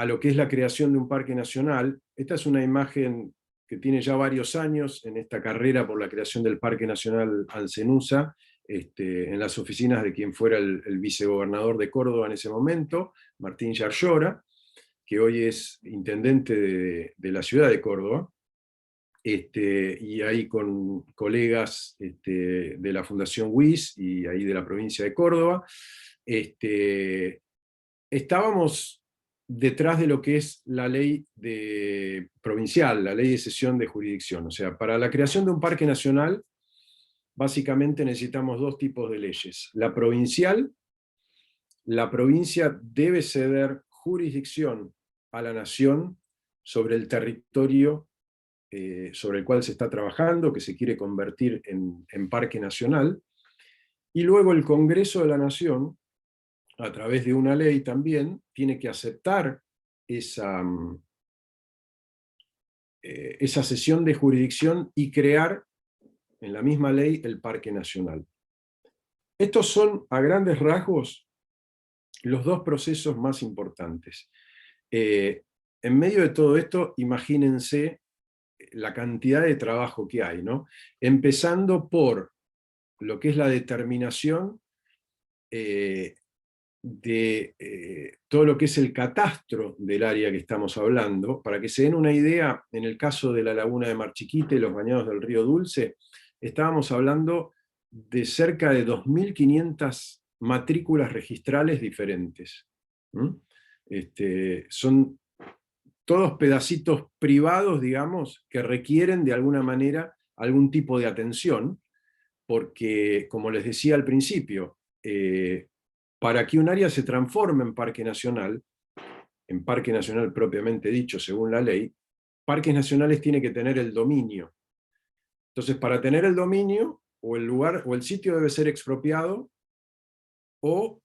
Speaker 2: lo que es la creación de un parque nacional, esta es una imagen que tiene ya varios años en esta carrera por la creación del Parque Nacional Ancenusa, en las oficinas de quien fuera el vicegobernador de Córdoba en ese momento, Martín Yarlora, que hoy es intendente de la ciudad de Córdoba, y ahí con colegas de la Fundación WIS y ahí de la provincia de Córdoba, estábamos detrás de lo que es la ley provincial, la ley de cesión de jurisdicción. O sea, para la creación de un parque nacional, básicamente necesitamos 2 tipos de leyes. La provincial, la provincia debe ceder jurisdicción a la nación sobre el territorio sobre el cual se está trabajando, que se quiere convertir en parque nacional, y luego el Congreso de la Nación, a través de una ley también, tiene que aceptar esa cesión de jurisdicción y crear en la misma ley el Parque Nacional. Estos son, a grandes rasgos, los 2 procesos más importantes. En medio de todo esto, imagínense la cantidad de trabajo que hay, ¿no? Empezando por lo que es la determinación todo lo que es el catastro del área que estamos hablando. Para que se den una idea, en el caso de la laguna de Mar Chiquita y los bañados del río Dulce, estábamos hablando de cerca de 2.500 matrículas registrales diferentes. Son todos pedacitos privados, digamos, que requieren de alguna manera algún tipo de atención, porque, como les decía al principio, para que un área se transforme en parque nacional propiamente dicho, según la ley, parques nacionales tiene que tener el dominio. Entonces, para tener el dominio, o el lugar o el sitio debe ser expropiado, o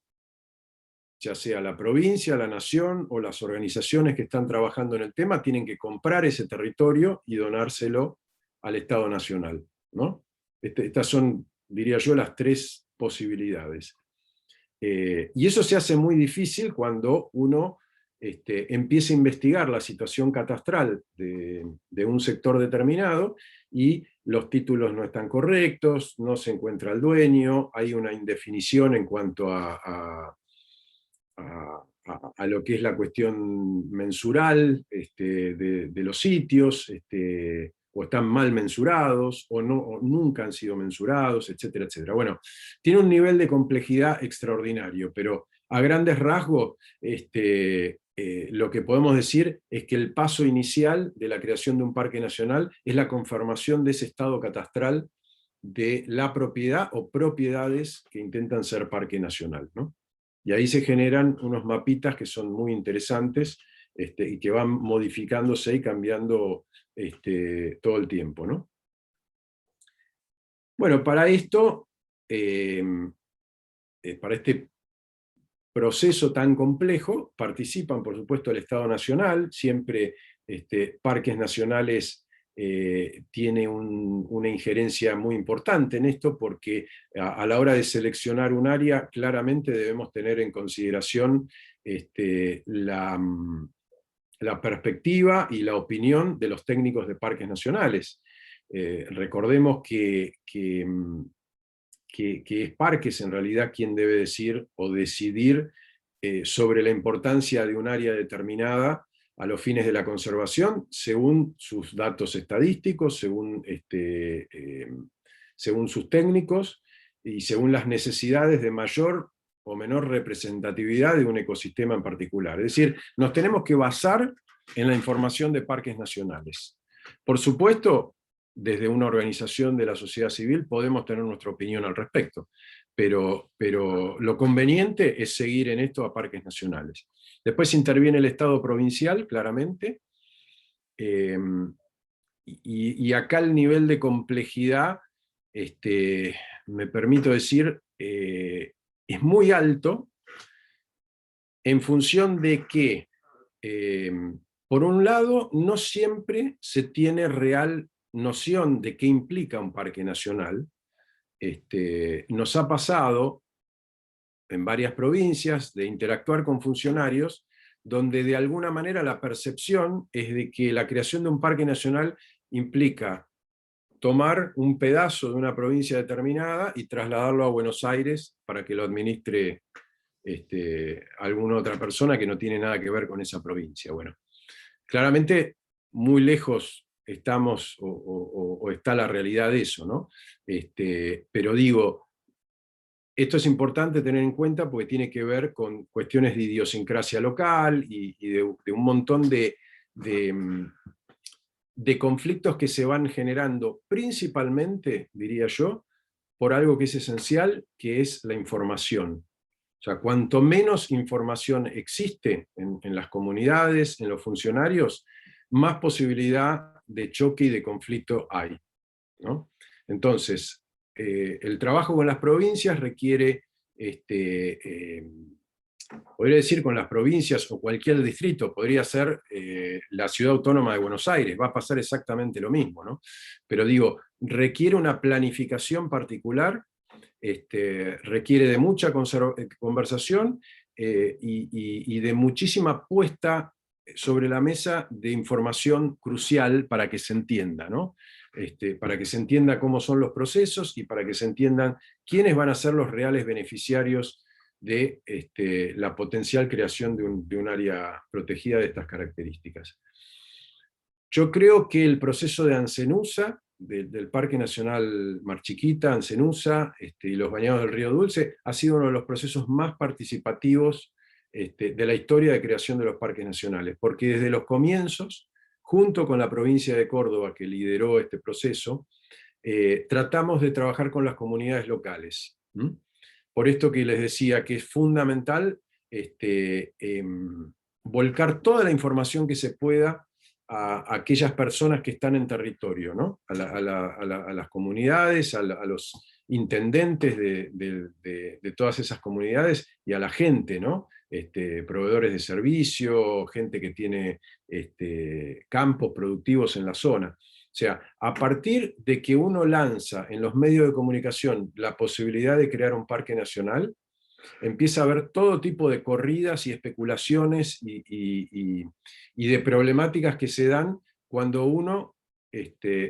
Speaker 2: ya sea la provincia, la nación o las organizaciones que están trabajando en el tema tienen que comprar ese territorio y donárselo al Estado Nacional, ¿no? Estas son, diría yo, las tres posibilidades. Y eso se hace muy difícil cuando uno empieza a investigar la situación catastral de un sector determinado y los títulos no están correctos, no se encuentra el dueño, hay una indefinición en cuanto a lo que es la cuestión mensural de los sitios, o están mal mensurados, o nunca han sido mensurados, etcétera, etcétera. Bueno, tiene un nivel de complejidad extraordinario, pero a grandes rasgos, lo que podemos decir es que el paso inicial de la creación de un parque nacional es la conformación de ese estado catastral de la propiedad o propiedades que intentan ser parque nacional, ¿no? Y ahí se generan unos mapitas que son muy interesantes, y que van modificándose y cambiando todo el tiempo, ¿no? Bueno, para esto, para este proceso tan complejo, participan, por supuesto, el Estado Nacional. Siempre parques nacionales tiene una injerencia muy importante en esto, porque a la hora de seleccionar un área, claramente debemos tener en consideración la perspectiva y la opinión de los técnicos de parques nacionales. Recordemos que es Parques en realidad quien debe decir o decidir sobre la importancia de un área determinada a los fines de la conservación, según sus datos estadísticos, según sus técnicos, y según las necesidades de mayor o menor representatividad de un ecosistema en particular. Es decir, nos tenemos que basar en la información de parques nacionales. Por supuesto, desde una organización de la sociedad civil podemos tener nuestra opinión al respecto, pero lo conveniente es seguir en esto a parques nacionales. Después interviene el Estado provincial, claramente, y acá el nivel de complejidad, me permito decir, es muy alto, en función de que, por un lado, no siempre se tiene real noción de qué implica un parque nacional. Nos ha pasado en varias provincias de interactuar con funcionarios donde de alguna manera la percepción es de que la creación de un parque nacional implica tomar un pedazo de una provincia determinada y trasladarlo a Buenos Aires para que lo administre alguna otra persona que no tiene nada que ver con esa provincia. Bueno, claramente muy lejos estamos o está la realidad de eso, ¿no? Pero digo, esto es importante tener en cuenta porque tiene que ver con cuestiones de idiosincrasia local y de un montón de conflictos que se van generando principalmente, diría yo, por algo que es esencial, que es la información. O sea, cuanto menos información existe en las comunidades, en los funcionarios, más posibilidad de choque y de conflicto hay, ¿no? Entonces, el trabajo con las provincias requiere, podría decir con las provincias o cualquier distrito, podría ser la Ciudad Autónoma de Buenos Aires, va a pasar exactamente lo mismo, ¿no? Pero digo, requiere una planificación particular, requiere de mucha conversación y de muchísima puesta sobre la mesa de información crucial para que se entienda, ¿no? Para que se entienda cómo son los procesos y para que se entiendan quiénes van a ser los reales beneficiarios de la potencial creación de un área protegida de estas características. Yo creo que el proceso de Ancenusa, del Parque Nacional Mar Chiquita, Ancenusa, y los bañados del Río Dulce, ha sido uno de los procesos más participativos de la historia de creación de los parques nacionales, porque desde los comienzos, junto con la provincia de Córdoba, que lideró este proceso, tratamos de trabajar con las comunidades locales. Por esto que les decía que es fundamental volcar toda la información que se pueda a aquellas personas que están en territorio, ¿no? A las comunidades, a los intendentes de todas esas comunidades y a la gente, ¿no? Proveedores de servicio, gente que tiene campos productivos en la zona. O sea, a partir de que uno lanza en los medios de comunicación la posibilidad de crear un parque nacional, empieza a haber todo tipo de corridas y especulaciones y de problemáticas que se dan cuando uno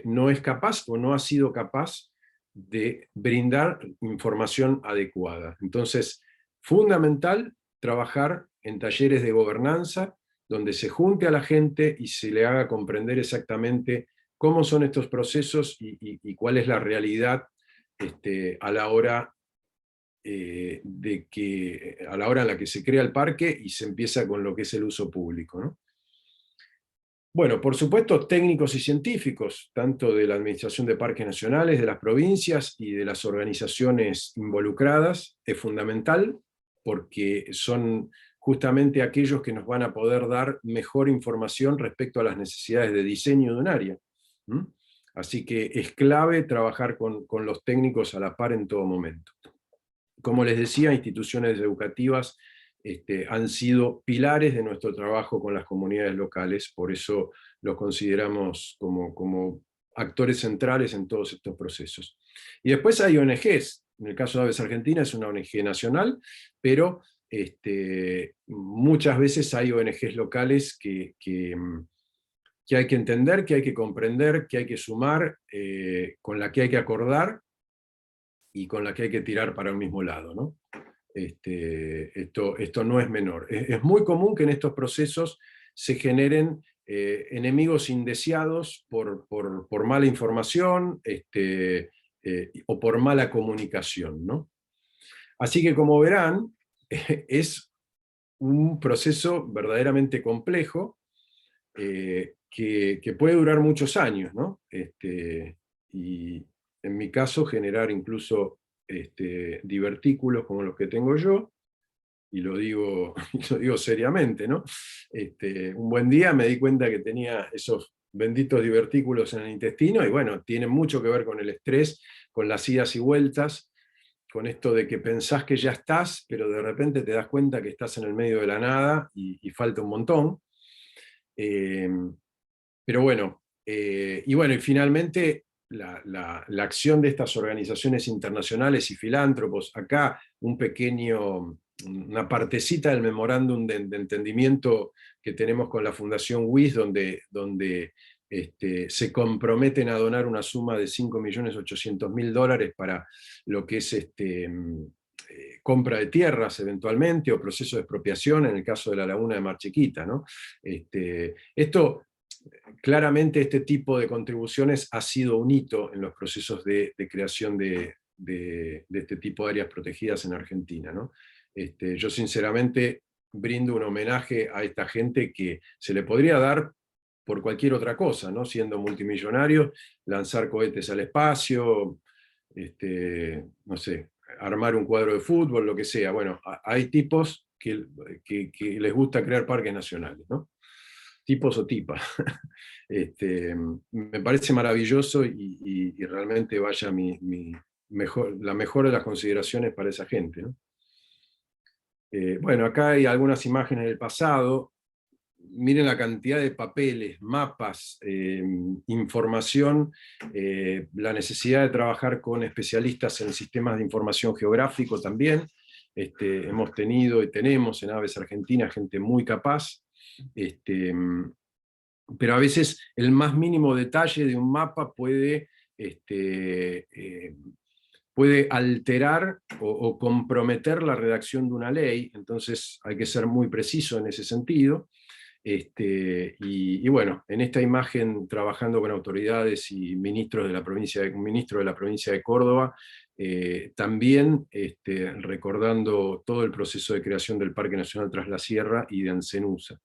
Speaker 2: no es capaz o no ha sido capaz de brindar información adecuada. Entonces, fundamental trabajar en talleres de gobernanza, donde se junte a la gente y se le haga comprender exactamente cómo son estos procesos y cuál es la realidad a la hora a la hora en la que se crea el parque y se empieza con lo que es el uso público, ¿no? Bueno, por supuesto, técnicos y científicos, tanto de la Administración de Parques Nacionales, de las provincias y de las organizaciones involucradas, es fundamental, porque son justamente aquellos que nos van a poder dar mejor información respecto a las necesidades de diseño de un área. Así que es clave trabajar con los técnicos a la par en todo momento. Como les decía, instituciones educativas han sido pilares de nuestro trabajo con las comunidades locales, por eso los consideramos como actores centrales en todos estos procesos. Y después hay ONGs, en el caso de Aves Argentina es una ONG nacional, pero muchas veces hay ONGs locales que hay que entender, que hay que comprender, que hay que sumar, con la que hay que acordar, y con la que hay que tirar para un mismo lado, ¿no? Esto no es menor. Es muy común que en estos procesos se generen enemigos indeseados por mala información o por mala comunicación, ¿no? Así que, como verán, es un proceso verdaderamente complejo que puede durar muchos años, ¿no? Y en mi caso generar incluso divertículos como los que tengo yo, y lo digo seriamente, ¿no? Un buen día me di cuenta que tenía esos benditos divertículos en el intestino, y bueno, tiene mucho que ver con el estrés, con las idas y vueltas, con esto de que pensás que ya estás, pero de repente te das cuenta que estás en el medio de la nada y falta un montón. Pero bueno, y finalmente la acción de estas organizaciones internacionales y filántropos, acá una partecita del memorándum de entendimiento que tenemos con la Fundación WIS, donde se comprometen a donar una suma de $5.800.000 para lo que es compra de tierras eventualmente, o proceso de expropiación en el caso de la laguna de Mar Chiquita, ¿no? Claramente este tipo de contribuciones ha sido un hito en los procesos de creación de este tipo de áreas protegidas en Argentina, ¿no? Yo sinceramente brindo un homenaje a esta gente que se le podría dar por cualquier otra cosa, ¿no? Siendo multimillonarios, lanzar cohetes al espacio, no sé, armar un cuadro de fútbol, lo que sea. Bueno, hay tipos que les gusta crear parques nacionales, ¿no? Tipos o tipas. Me parece maravilloso y realmente vaya la mejor de las consideraciones para esa gente, ¿no? Bueno, acá hay algunas imágenes del pasado. Miren la cantidad de papeles, mapas, información, la necesidad de trabajar con especialistas en sistemas de información geográfico también. Hemos tenido y tenemos en Aves Argentina gente muy capaz, pero a veces el más mínimo detalle de un mapa puede puede alterar o comprometer la redacción de una ley, entonces hay que ser muy preciso en ese sentido. Y bueno, en esta imagen, trabajando con autoridades y ministros de la provincia un ministro de la provincia de Córdoba, también recordando todo el proceso de creación del Parque Nacional Tras la Sierra y de Ancenusa.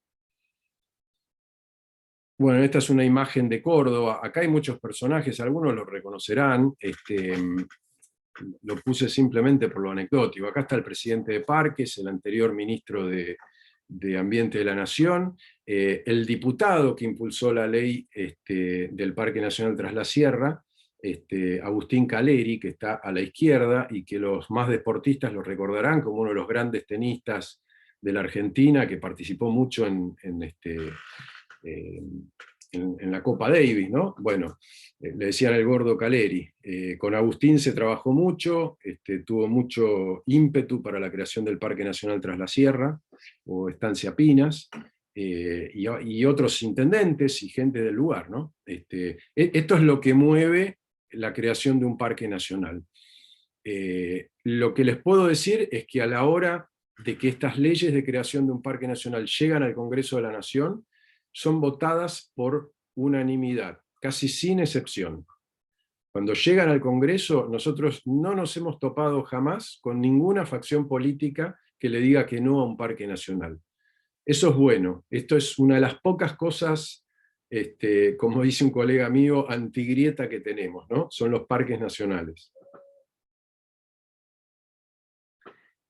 Speaker 2: Bueno, esta es una imagen de Córdoba. Acá hay muchos personajes, algunos lo reconocerán. Lo puse simplemente por lo anecdótico. Acá está el presidente de Parques, el anterior ministro de Ambiente de la Nación, el diputado que impulsó la ley del Parque Nacional Tras la Sierra, Agustín Caleri, que está a la izquierda, y que los más deportistas lo recordarán como uno de los grandes tenistas de la Argentina, que participó mucho en la Copa Davis, ¿no? Bueno, le decían el gordo Caleri. Con Agustín se trabajó mucho, tuvo mucho ímpetu para la creación del Parque Nacional Tras la Sierra, o Estancia Pinas, y otros intendentes y gente del lugar, ¿no? Esto es lo que mueve la creación de un parque nacional. Lo que les puedo decir es que a la hora de que estas leyes de creación de un parque nacional llegan al Congreso de la Nación, son votadas por unanimidad, casi sin excepción. Cuando llegan al Congreso, nosotros no nos hemos topado jamás con ninguna facción política que le diga que no a un parque nacional. Eso es bueno. Esto es una de las pocas cosas, como dice un colega mío, antigrieta que tenemos, ¿no? Son los parques nacionales.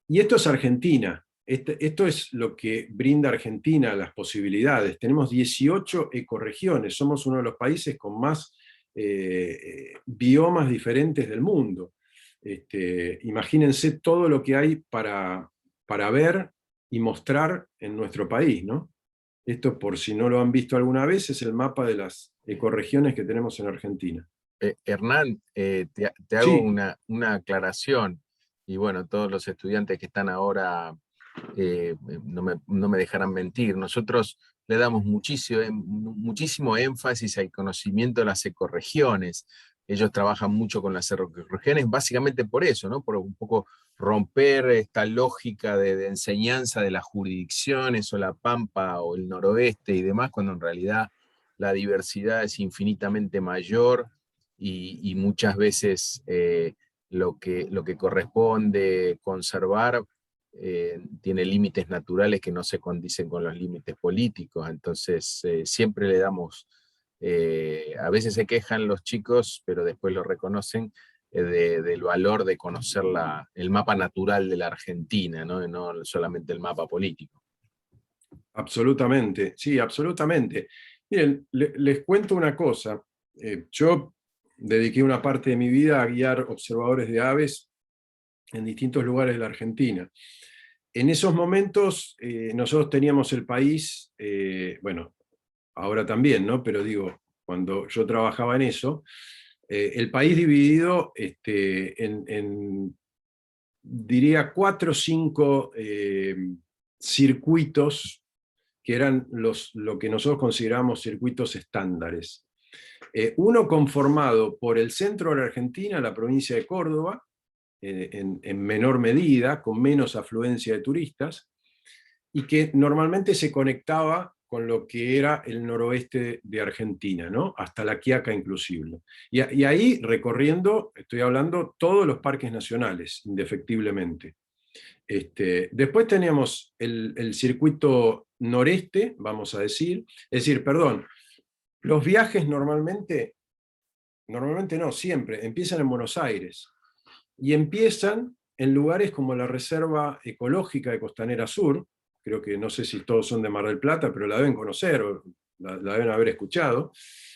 Speaker 2: Y esto es Argentina. Esto es lo que brinda Argentina, las posibilidades. Tenemos 18 ecorregiones, somos uno de los países con más biomas diferentes del mundo. Imagínense todo lo que hay para ver y mostrar en nuestro país, ¿no? Esto, por si no lo han visto alguna vez, es el mapa de las ecorregiones que tenemos en Argentina.
Speaker 1: Hernán, te hago
Speaker 2: Sí.
Speaker 1: una aclaración, y bueno, todos los estudiantes que están ahora no me dejarán mentir. Nosotros le damos muchísimo énfasis al conocimiento de las ecorregiones. Ellos trabajan mucho con las ecorregiones, básicamente por eso, ¿no? Por un poco romper esta lógica de enseñanza de las jurisdicciones, o la Pampa, o el noroeste y demás, cuando en realidad la diversidad es infinitamente mayor, y muchas veces lo que corresponde conservar tiene límites naturales que no se condicen con los límites políticos. Entonces siempre le damos, a veces se quejan los chicos, pero después lo reconocen, del valor de conocer el mapa natural de la Argentina, ¿no? No solamente el mapa político.
Speaker 2: Absolutamente, sí, absolutamente. Miren, les cuento una cosa. Yo dediqué una parte de mi vida a guiar observadores de aves en distintos lugares de la Argentina. En esos momentos nosotros teníamos el país, bueno, ahora también, ¿no? Pero digo, cuando yo trabajaba en eso, el país dividido diría, 4 o 5 circuitos que eran lo que nosotros consideramos circuitos estándares. Uno conformado por el centro de la Argentina, la provincia de Córdoba, en menor medida, con menos afluencia de turistas, y que normalmente se conectaba con lo que era el noroeste de Argentina, ¿no? Hasta La Quiaca inclusive. Y ahí recorriendo, estoy hablando, todos los parques nacionales, indefectiblemente. Después teníamos el circuito noreste, vamos a decir, perdón, los viajes normalmente no, siempre, empiezan en Buenos Aires, y empiezan en lugares como la Reserva Ecológica de Costanera Sur. Creo que, no sé si todos son de Mar del Plata, pero la deben conocer, o la deben haber escuchado.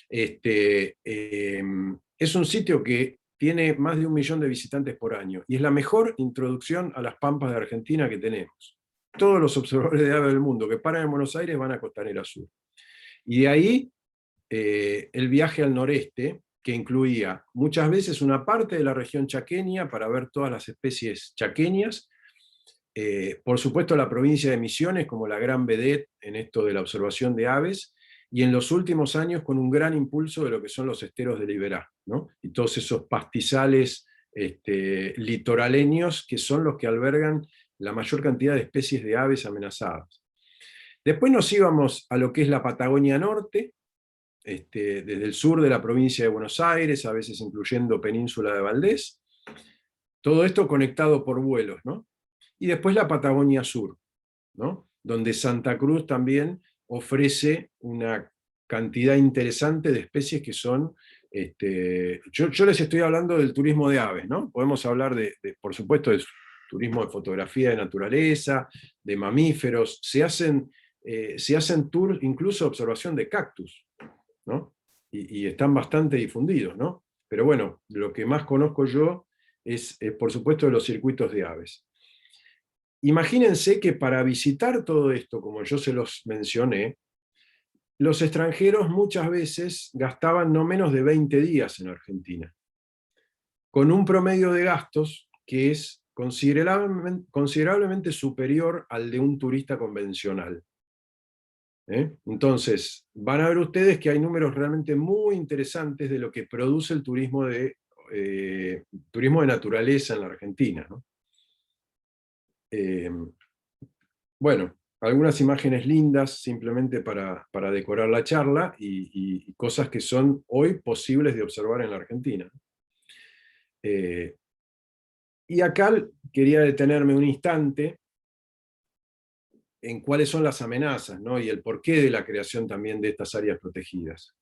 Speaker 2: Es un sitio que tiene más de 1 millón de visitantes por año, y es la mejor introducción a las pampas de Argentina que tenemos. Todos los observadores de aves del mundo que paran en Buenos Aires van a Costanera Sur. Y de ahí el viaje al noreste, que incluía muchas veces una parte de la región chaqueña para ver todas las especies chaqueñas, por supuesto la provincia de Misiones como la gran vedette en esto de la observación de aves, y en los últimos años con un gran impulso de lo que son los esteros de Liberá, ¿no? Y todos esos pastizales litoraleños, que son los que albergan la mayor cantidad de especies de aves amenazadas. Después nos íbamos a lo que es la Patagonia Norte, desde el sur de la provincia de Buenos Aires, a veces incluyendo Península de Valdés, todo esto conectado por vuelos, ¿no? Y después la Patagonia Sur, ¿no? Donde Santa Cruz también ofrece una cantidad interesante de especies que son, yo les estoy hablando del turismo de aves, ¿no? Podemos hablar por supuesto, de turismo de fotografía de naturaleza, de mamíferos, se hacen tours, incluso observación de cactus, ¿no? Y están bastante difundidos, ¿no? Pero bueno, lo que más conozco yo es por supuesto, de los circuitos de aves. Imagínense que para visitar todo esto, como yo se los mencioné, los extranjeros muchas veces gastaban no menos de 20 días en Argentina, con un promedio de gastos que es considerablemente superior al de un turista convencional. Entonces, van a ver ustedes que hay números realmente muy interesantes de lo que produce el turismo de naturaleza en la Argentina, ¿no? Bueno, algunas imágenes lindas simplemente para decorar la charla y cosas que son hoy posibles de observar en la Argentina. Y acá quería detenerme un instante en cuáles son las amenazas, ¿no? Y el porqué de la creación también de estas áreas protegidas.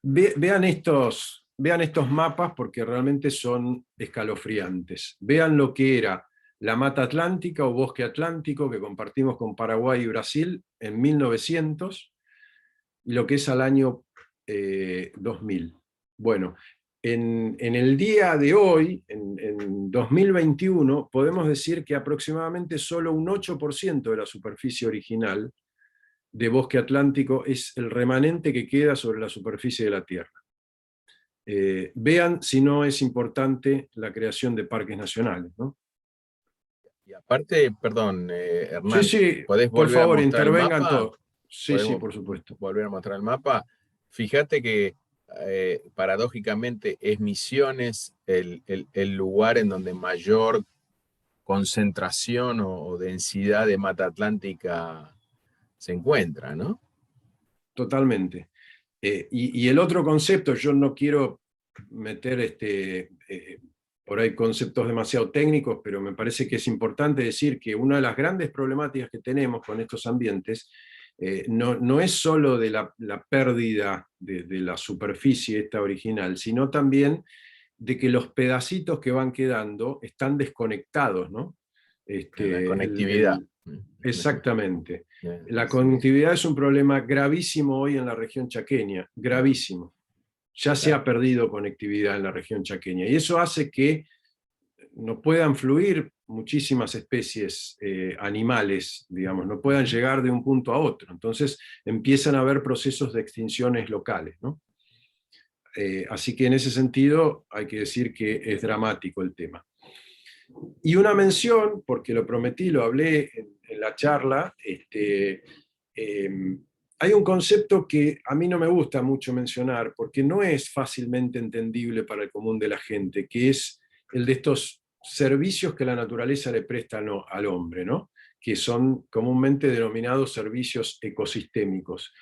Speaker 2: Vean estos mapas porque realmente son escalofriantes. Vean lo que era la mata atlántica o bosque atlántico que compartimos con Paraguay y Brasil en 1900 y lo que es al año 2000. Bueno, en el día de hoy, en 2021, podemos decir que aproximadamente solo un 8% de la superficie original de bosque atlántico es el remanente que queda sobre la superficie de la Tierra. Vean si no es importante la creación de parques nacionales, ¿no?
Speaker 1: Y aparte, perdón,
Speaker 2: Sí,
Speaker 1: Hernán,
Speaker 2: sí,
Speaker 1: ¿podés
Speaker 2: por
Speaker 1: volver a
Speaker 2: favor,
Speaker 1: mostrar el
Speaker 2: intervengan
Speaker 1: mapa?
Speaker 2: todos. Sí, sí,
Speaker 1: ¿Podemos
Speaker 2: por supuesto.
Speaker 1: volver a mostrar el mapa? Fíjate que paradójicamente es Misiones el lugar en donde mayor concentración o densidad de mata atlántica se encuentra, ¿no?
Speaker 2: Totalmente. Y el otro concepto, yo no quiero meter por ahí conceptos demasiado técnicos, pero me parece que es importante decir que una de las grandes problemáticas que tenemos con estos ambientes no es solo de la pérdida de la superficie esta original, sino también de que los pedacitos que van quedando están desconectados, ¿no?
Speaker 1: La conectividad.
Speaker 2: Exactamente. La conectividad es un problema gravísimo hoy en la región chaqueña, gravísimo. Ya se ha perdido conectividad en la región chaqueña, y eso hace que no puedan fluir muchísimas especies animales, digamos, no puedan llegar de un punto a otro. Entonces empiezan a haber procesos de extinciones locales, ¿no? Así que en ese sentido hay que decir que es dramático el tema. Y una mención, porque lo prometí, lo hablé en la charla, hay un concepto que a mí no me gusta mucho mencionar, porque no es fácilmente entendible para el común de la gente, que es el de estos servicios que la naturaleza le presta al hombre, ¿no? Que son comúnmente denominados servicios ecosistémicos.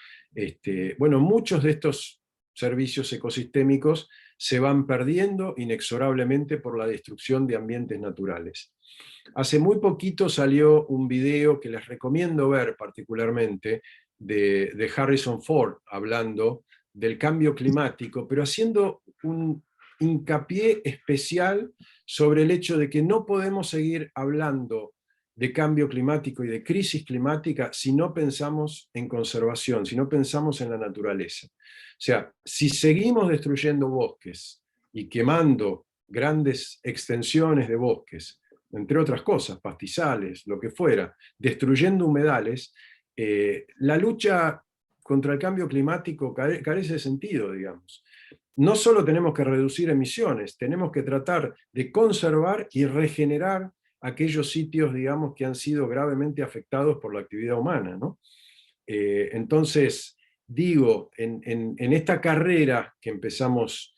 Speaker 2: Bueno, muchos de estos servicios ecosistémicos se van perdiendo inexorablemente por la destrucción de ambientes naturales. Hace muy poquito salió un video que les recomiendo ver particularmente de Harrison Ford hablando del cambio climático, pero haciendo un hincapié especial sobre el hecho de que no podemos seguir hablando de cambio climático y de crisis climática si no pensamos en conservación, si no pensamos en la naturaleza. O sea, si seguimos destruyendo bosques y quemando grandes extensiones de bosques, entre otras cosas, pastizales, lo que fuera, destruyendo humedales, la lucha contra el cambio climático carece de sentido, digamos. No solo tenemos que reducir emisiones, tenemos que tratar de conservar y regenerar aquellos sitios, digamos, que han sido gravemente afectados por la actividad humana, ¿no? Entonces, digo, en esta carrera que empezamos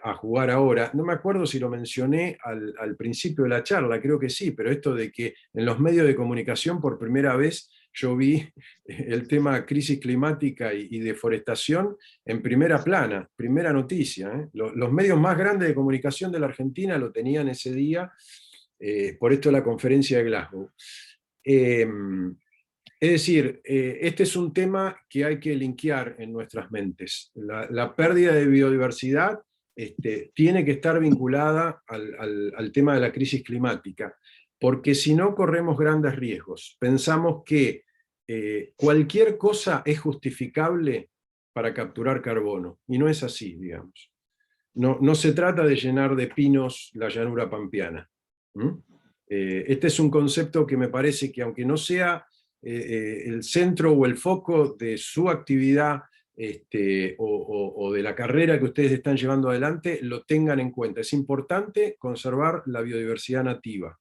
Speaker 2: a jugar ahora. No me acuerdo si lo mencioné al principio de la charla, creo que sí, pero esto de que en los medios de comunicación por primera vez yo vi el tema crisis climática y deforestación en primera plana, primera noticia. Los medios más grandes de comunicación de la Argentina lo tenían ese día, por esto la conferencia de Glasgow. Es decir, este es un tema que hay que linkear en nuestras mentes. La pérdida de biodiversidad tiene que estar vinculada al tema de la crisis climática, porque si no corremos grandes riesgos. Pensamos que cualquier cosa es justificable para capturar carbono, y no es así, digamos. No se trata de llenar de pinos la llanura pampeana. Este es un concepto que me parece que, aunque no sea el centro o el foco de su actividad o de la carrera que ustedes están llevando adelante, lo tengan en cuenta. Es importante conservar la biodiversidad nativa.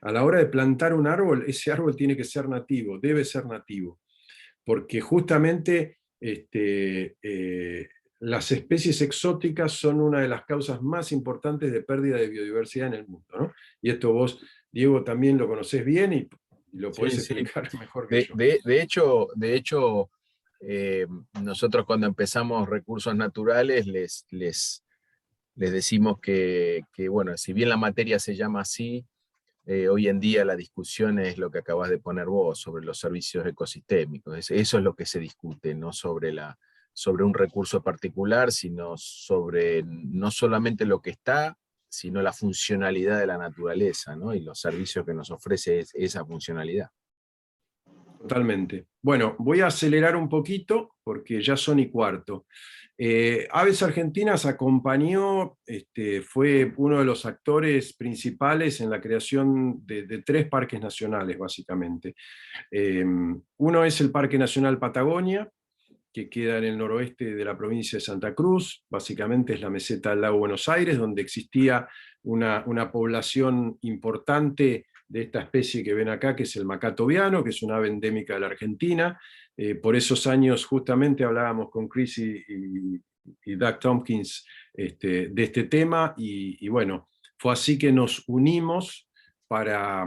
Speaker 2: A la hora de plantar un árbol, ese árbol tiene que ser nativo, debe ser nativo, porque justamente las especies exóticas son una de las causas más importantes de pérdida de biodiversidad en el mundo, ¿no? Y esto vos, Diego, también lo conocés bien y lo podés
Speaker 1: Sí, sí.
Speaker 2: explicar mejor que yo.
Speaker 1: De hecho nosotros cuando empezamos recursos naturales les decimos bueno, si bien la materia se llama así, hoy en día la discusión es lo que acabas de poner vos, sobre los servicios ecosistémicos. Eso es lo que se discute, no sobre un recurso particular, sino sobre no solamente lo que está, sino la funcionalidad de la naturaleza, ¿no? Y los servicios que nos ofrece esa funcionalidad.
Speaker 2: Totalmente. Bueno, voy a acelerar un poquito porque ya son y cuarto. Aves Argentinas acompañó, fue uno de los actores principales en la creación de 3 parques nacionales, básicamente. Uno es el Parque Nacional Patagonia, que queda en el noroeste de la provincia de Santa Cruz, básicamente es la meseta del lago Buenos Aires, donde existía una población importante de esta especie que ven acá, que es el macato viano, que es una ave endémica de la Argentina. Por esos años justamente hablábamos con Chris y Doug Tompkins de este tema, y bueno, fue así que nos unimos para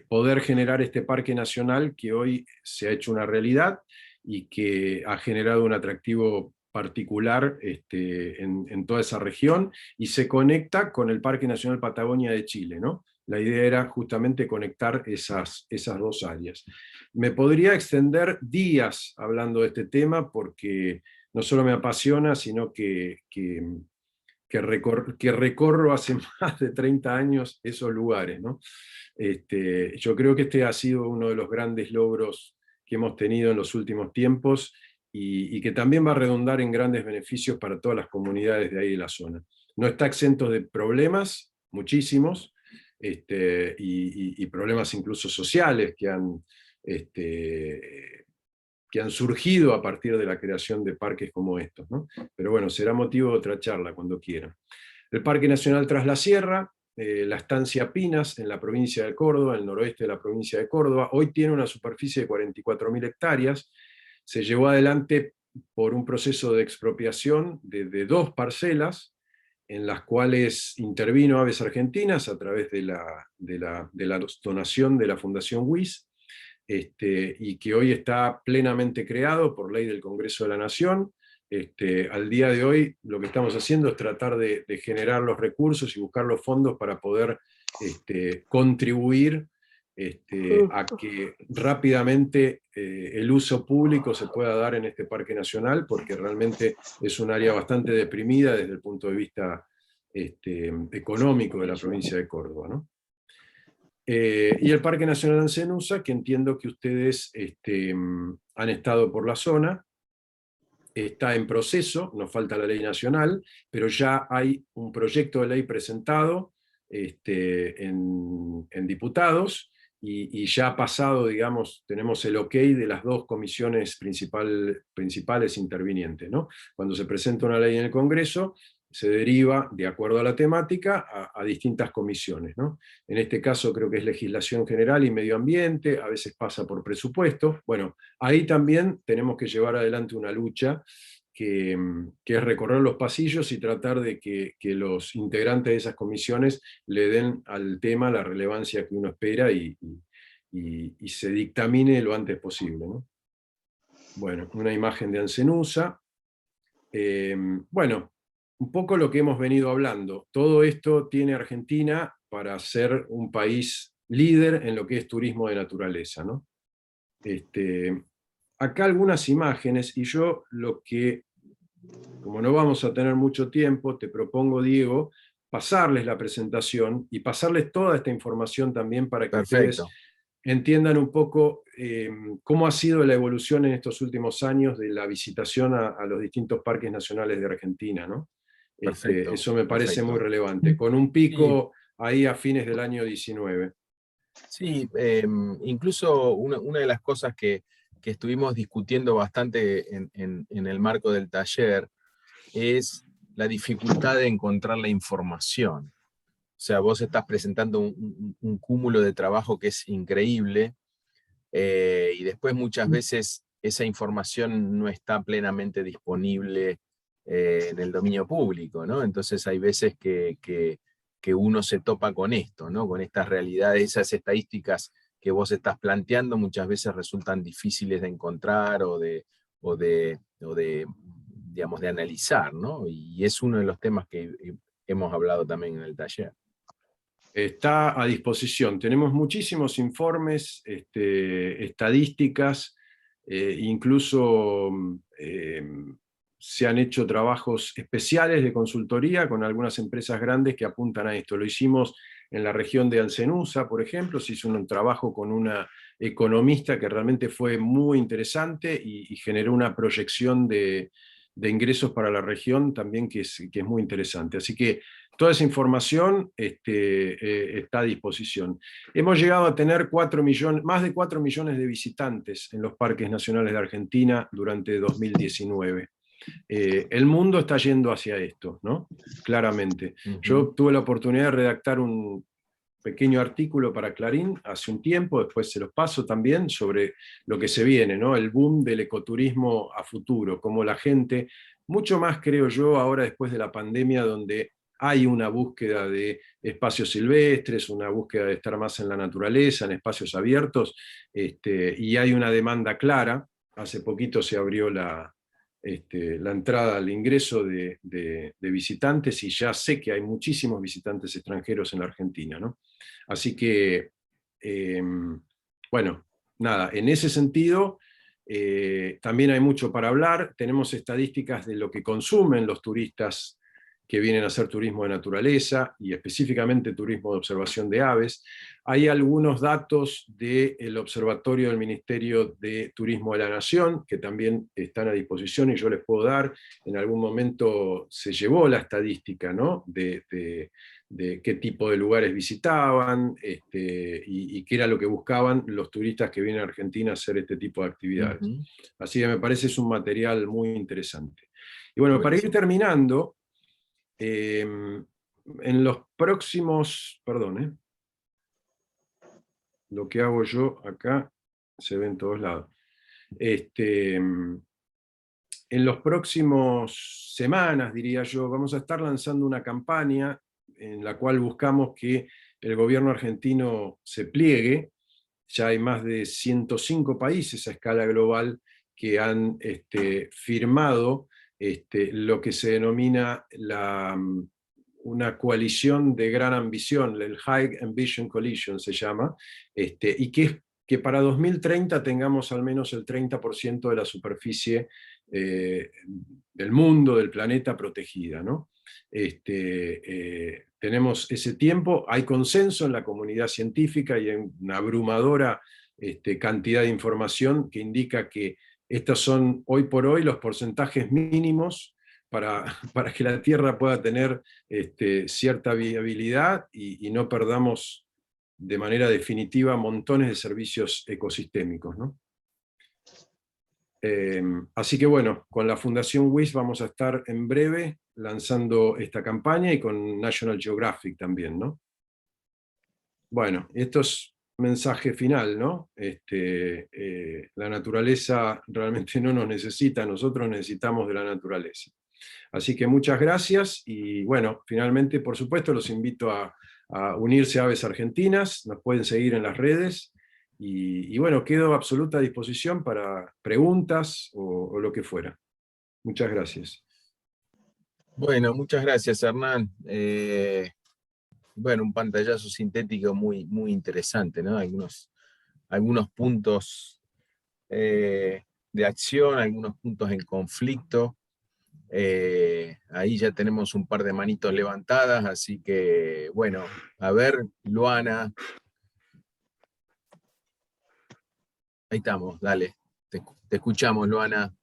Speaker 2: poder generar este parque nacional que hoy se ha hecho una realidad y que ha generado un atractivo particular en toda esa región, y se conecta con el Parque Nacional Patagonia de Chile, ¿no? La idea era justamente conectar esas 2 áreas. Me podría extender días hablando de este tema porque no solo me apasiona, sino que recorro hace más de 30 años esos lugares, ¿no? Yo creo que este ha sido uno de los grandes logros que hemos tenido en los últimos tiempos, y que también va a redundar en grandes beneficios para todas las comunidades de ahí de la zona. No está exento de problemas, muchísimos, y problemas incluso sociales que han surgido a partir de la creación de parques como estos, ¿no? Pero bueno, será motivo de otra charla cuando quieran. El Parque Nacional Tras la Sierra, la estancia Pinas en la provincia de Córdoba, en el noroeste de la provincia de Córdoba, hoy tiene una superficie de 44.000 hectáreas, se llevó adelante por un proceso de expropiación de 2 parcelas, en las cuales intervino Aves Argentinas a través de la donación de la Fundación WIS, y que hoy está plenamente creado por ley del Congreso de la Nación. Al día de hoy lo que estamos haciendo es tratar de generar los recursos y buscar los fondos para poder contribuir a que rápidamente el uso público se pueda dar en este parque nacional, porque realmente es un área bastante deprimida desde el punto de vista económico de la provincia de Córdoba, ¿no? Y el Parque Nacional Ancenusa, que entiendo que ustedes han estado por la zona, está en proceso, nos falta la ley nacional, pero ya hay un proyecto de ley presentado en diputados, y ya ha pasado, digamos, tenemos el ok de las 2 comisiones principales intervinientes, ¿no? Cuando se presenta una ley en el Congreso, se deriva, de acuerdo a la temática, a distintas comisiones, ¿no? En este caso creo que es legislación general y medio ambiente, a veces pasa por presupuesto. Bueno, ahí también tenemos que llevar adelante una lucha que es recorrer los pasillos y tratar de que los integrantes de esas comisiones le den al tema la relevancia que uno espera y se dictamine lo antes posible, ¿no? Bueno, una imagen de Ancenusa. Bueno, un poco lo que hemos venido hablando. Todo esto tiene Argentina para ser un país líder en lo que es turismo de naturaleza, ¿no? Acá algunas imágenes, y yo lo que, como no vamos a tener mucho tiempo, te propongo, Diego, pasarles la presentación y pasarles toda esta información también para que ustedes
Speaker 1: Perfecto,
Speaker 2: entiendan un poco cómo ha sido la evolución en estos últimos años de la visitación a los distintos parques nacionales de Argentina, ¿no?
Speaker 1: perfecto,
Speaker 2: Eso me parece muy
Speaker 1: perfecto.
Speaker 2: relevante, con un
Speaker 1: Sí,
Speaker 2: pico ahí a fines del año 19.
Speaker 1: sí, incluso una de las cosas que estuvimos discutiendo bastante en el marco del taller es la dificultad de encontrar la información. O sea, vos estás presentando un cúmulo de trabajo que es increíble, y después muchas veces esa información no está plenamente disponible en el dominio público, ¿no? Entonces hay veces que uno se topa con esto, ¿no? Con estas realidades, esas estadísticas que vos estás planteando muchas veces resultan difíciles de encontrar o de, digamos, de analizar, ¿no? Y es uno de los temas que hemos hablado también en el taller.
Speaker 2: Está a disposición. Tenemos muchísimos informes, estadísticas, incluso se han hecho trabajos especiales de consultoría con algunas empresas grandes que apuntan a esto. Lo hicimos en la región de Ancenusa, por ejemplo, se hizo un trabajo con una economista que realmente fue muy interesante y generó una proyección de ingresos para la región también que es muy interesante. Así que toda esa información está a disposición. Hemos llegado a tener más de 4 millones de visitantes en los parques nacionales de Argentina durante 2019. El mundo está yendo hacia esto, ¿no? Claramente.
Speaker 1: Ujú.
Speaker 2: Yo tuve la oportunidad de redactar un pequeño artículo para Clarín hace un tiempo, después se los paso también, sobre lo que se viene, ¿no? El boom del ecoturismo a futuro, como la gente, mucho más creo yo ahora después de la pandemia, donde hay una búsqueda de espacios silvestres, una búsqueda de estar más en la naturaleza, en espacios abiertos, y hay una demanda clara. Hace poquito se abrió la entrada al ingreso de visitantes y ya sé que hay muchísimos visitantes extranjeros en la Argentina, ¿no? Así que, bueno, nada, en ese sentido también hay mucho para hablar. Tenemos estadísticas de lo que consumen los turistas que vienen a hacer turismo de naturaleza y específicamente turismo de observación de aves. Hay algunos datos del Observatorio del Ministerio de Turismo de la Nación que también están a disposición y yo les puedo dar. En algún momento se llevó la estadística, ¿no? de qué tipo de lugares visitaban y qué era lo que buscaban los turistas que vienen a Argentina a hacer este tipo de actividades.
Speaker 1: Ujú.
Speaker 2: Así que me parece es un material muy interesante. Y bueno, para ir
Speaker 1: Buenísimo.
Speaker 2: terminando, en los próximos, perdón, lo que hago yo acá se ve en todos lados. En los próximos semanas, diría yo, vamos a estar lanzando una campaña en la cual buscamos que el gobierno argentino se pliegue. Ya hay más de 105 países a escala global que han firmado lo que se denomina una coalición de gran ambición, el High Ambition Coalition se llama, y que para 2030 tengamos al menos el 30% de la superficie del mundo, del planeta protegida, ¿no? Tenemos ese tiempo, hay consenso en la comunidad científica y hay una abrumadora cantidad de información que indica que estos son hoy por hoy los porcentajes mínimos para que la Tierra pueda tener cierta viabilidad y no perdamos de manera definitiva montones de servicios ecosistémicos, ¿no? Así que bueno, con la Fundación WIS vamos a estar en breve lanzando esta campaña y con National Geographic también, ¿no? Bueno, esto es mensaje final, ¿no? La naturaleza realmente no nos necesita, nosotros necesitamos de la naturaleza. Así que muchas gracias y bueno, finalmente, por supuesto, los invito a unirse a Aves Argentinas, nos pueden seguir en las redes y bueno, quedo a absoluta disposición para preguntas o lo que fuera. Muchas gracias.
Speaker 1: Bueno, muchas gracias, Hernán. Bueno, un pantallazo sintético muy, muy interesante, ¿no? Algunos puntos de acción, algunos puntos en conflicto. Ahí ya tenemos un par de manitos levantadas, así que, bueno, a ver, Luana. Ahí estamos, dale. Te escuchamos, Luana.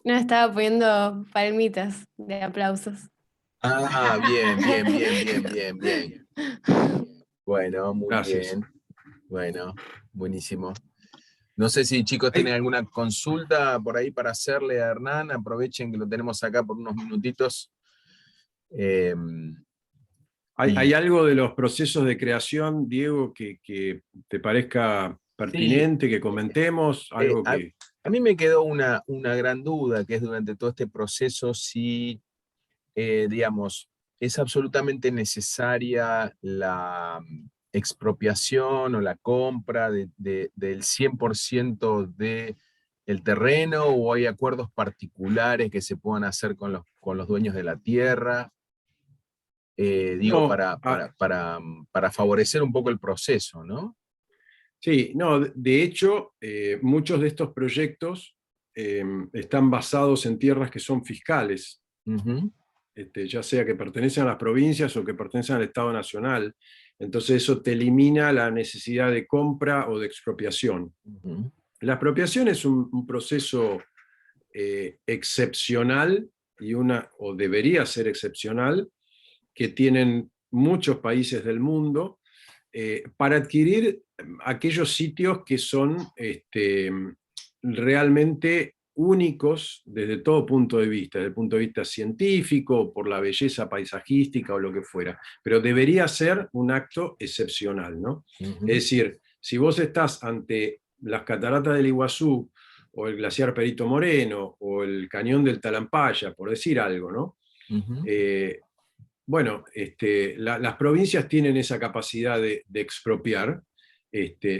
Speaker 3: No, estaba poniendo palmitas de aplausos.
Speaker 1: Ah, bien, bien, bien, bien, bien, bien. Bueno, muy
Speaker 2: Gracias.
Speaker 1: bien. Bueno, buenísimo. No sé si chicos tienen alguna consulta por ahí para hacerle a Hernán. Aprovechen que lo tenemos acá por unos minutitos.
Speaker 2: ¿Hay algo de los procesos de creación, Diego, que te parezca
Speaker 1: Sí,
Speaker 2: pertinente, que comentemos? Algo que...
Speaker 1: a mí me quedó una gran duda, que es durante todo este proceso si, digamos, es absolutamente necesaria la expropiación o la compra del 100% del terreno, o hay acuerdos particulares que se puedan hacer con los dueños de la tierra, digo,
Speaker 2: No,
Speaker 1: para favorecer un poco el proceso, ¿no?
Speaker 2: sí, no, de hecho, muchos de estos proyectos están basados en tierras que son fiscales,
Speaker 1: Ujú,
Speaker 2: ya sea que pertenecen a las provincias o que pertenecen al Estado Nacional. Entonces eso te elimina la necesidad de compra o de expropiación.
Speaker 1: ujú.
Speaker 2: La expropiación es un proceso excepcional o debería ser excepcional, que tienen muchos países del mundo para adquirir aquellos sitios que son realmente únicos desde todo punto de vista, desde el punto de vista científico, por la belleza paisajística o lo que fuera, pero debería ser un acto excepcional, ¿no?
Speaker 1: Ujú,
Speaker 2: Es decir, si vos estás ante las cataratas del Iguazú, o el glaciar Perito Moreno, o el cañón del Talampaya, por decir algo, ¿no?
Speaker 1: ujú.
Speaker 2: Bueno, las provincias tienen esa capacidad de expropiar.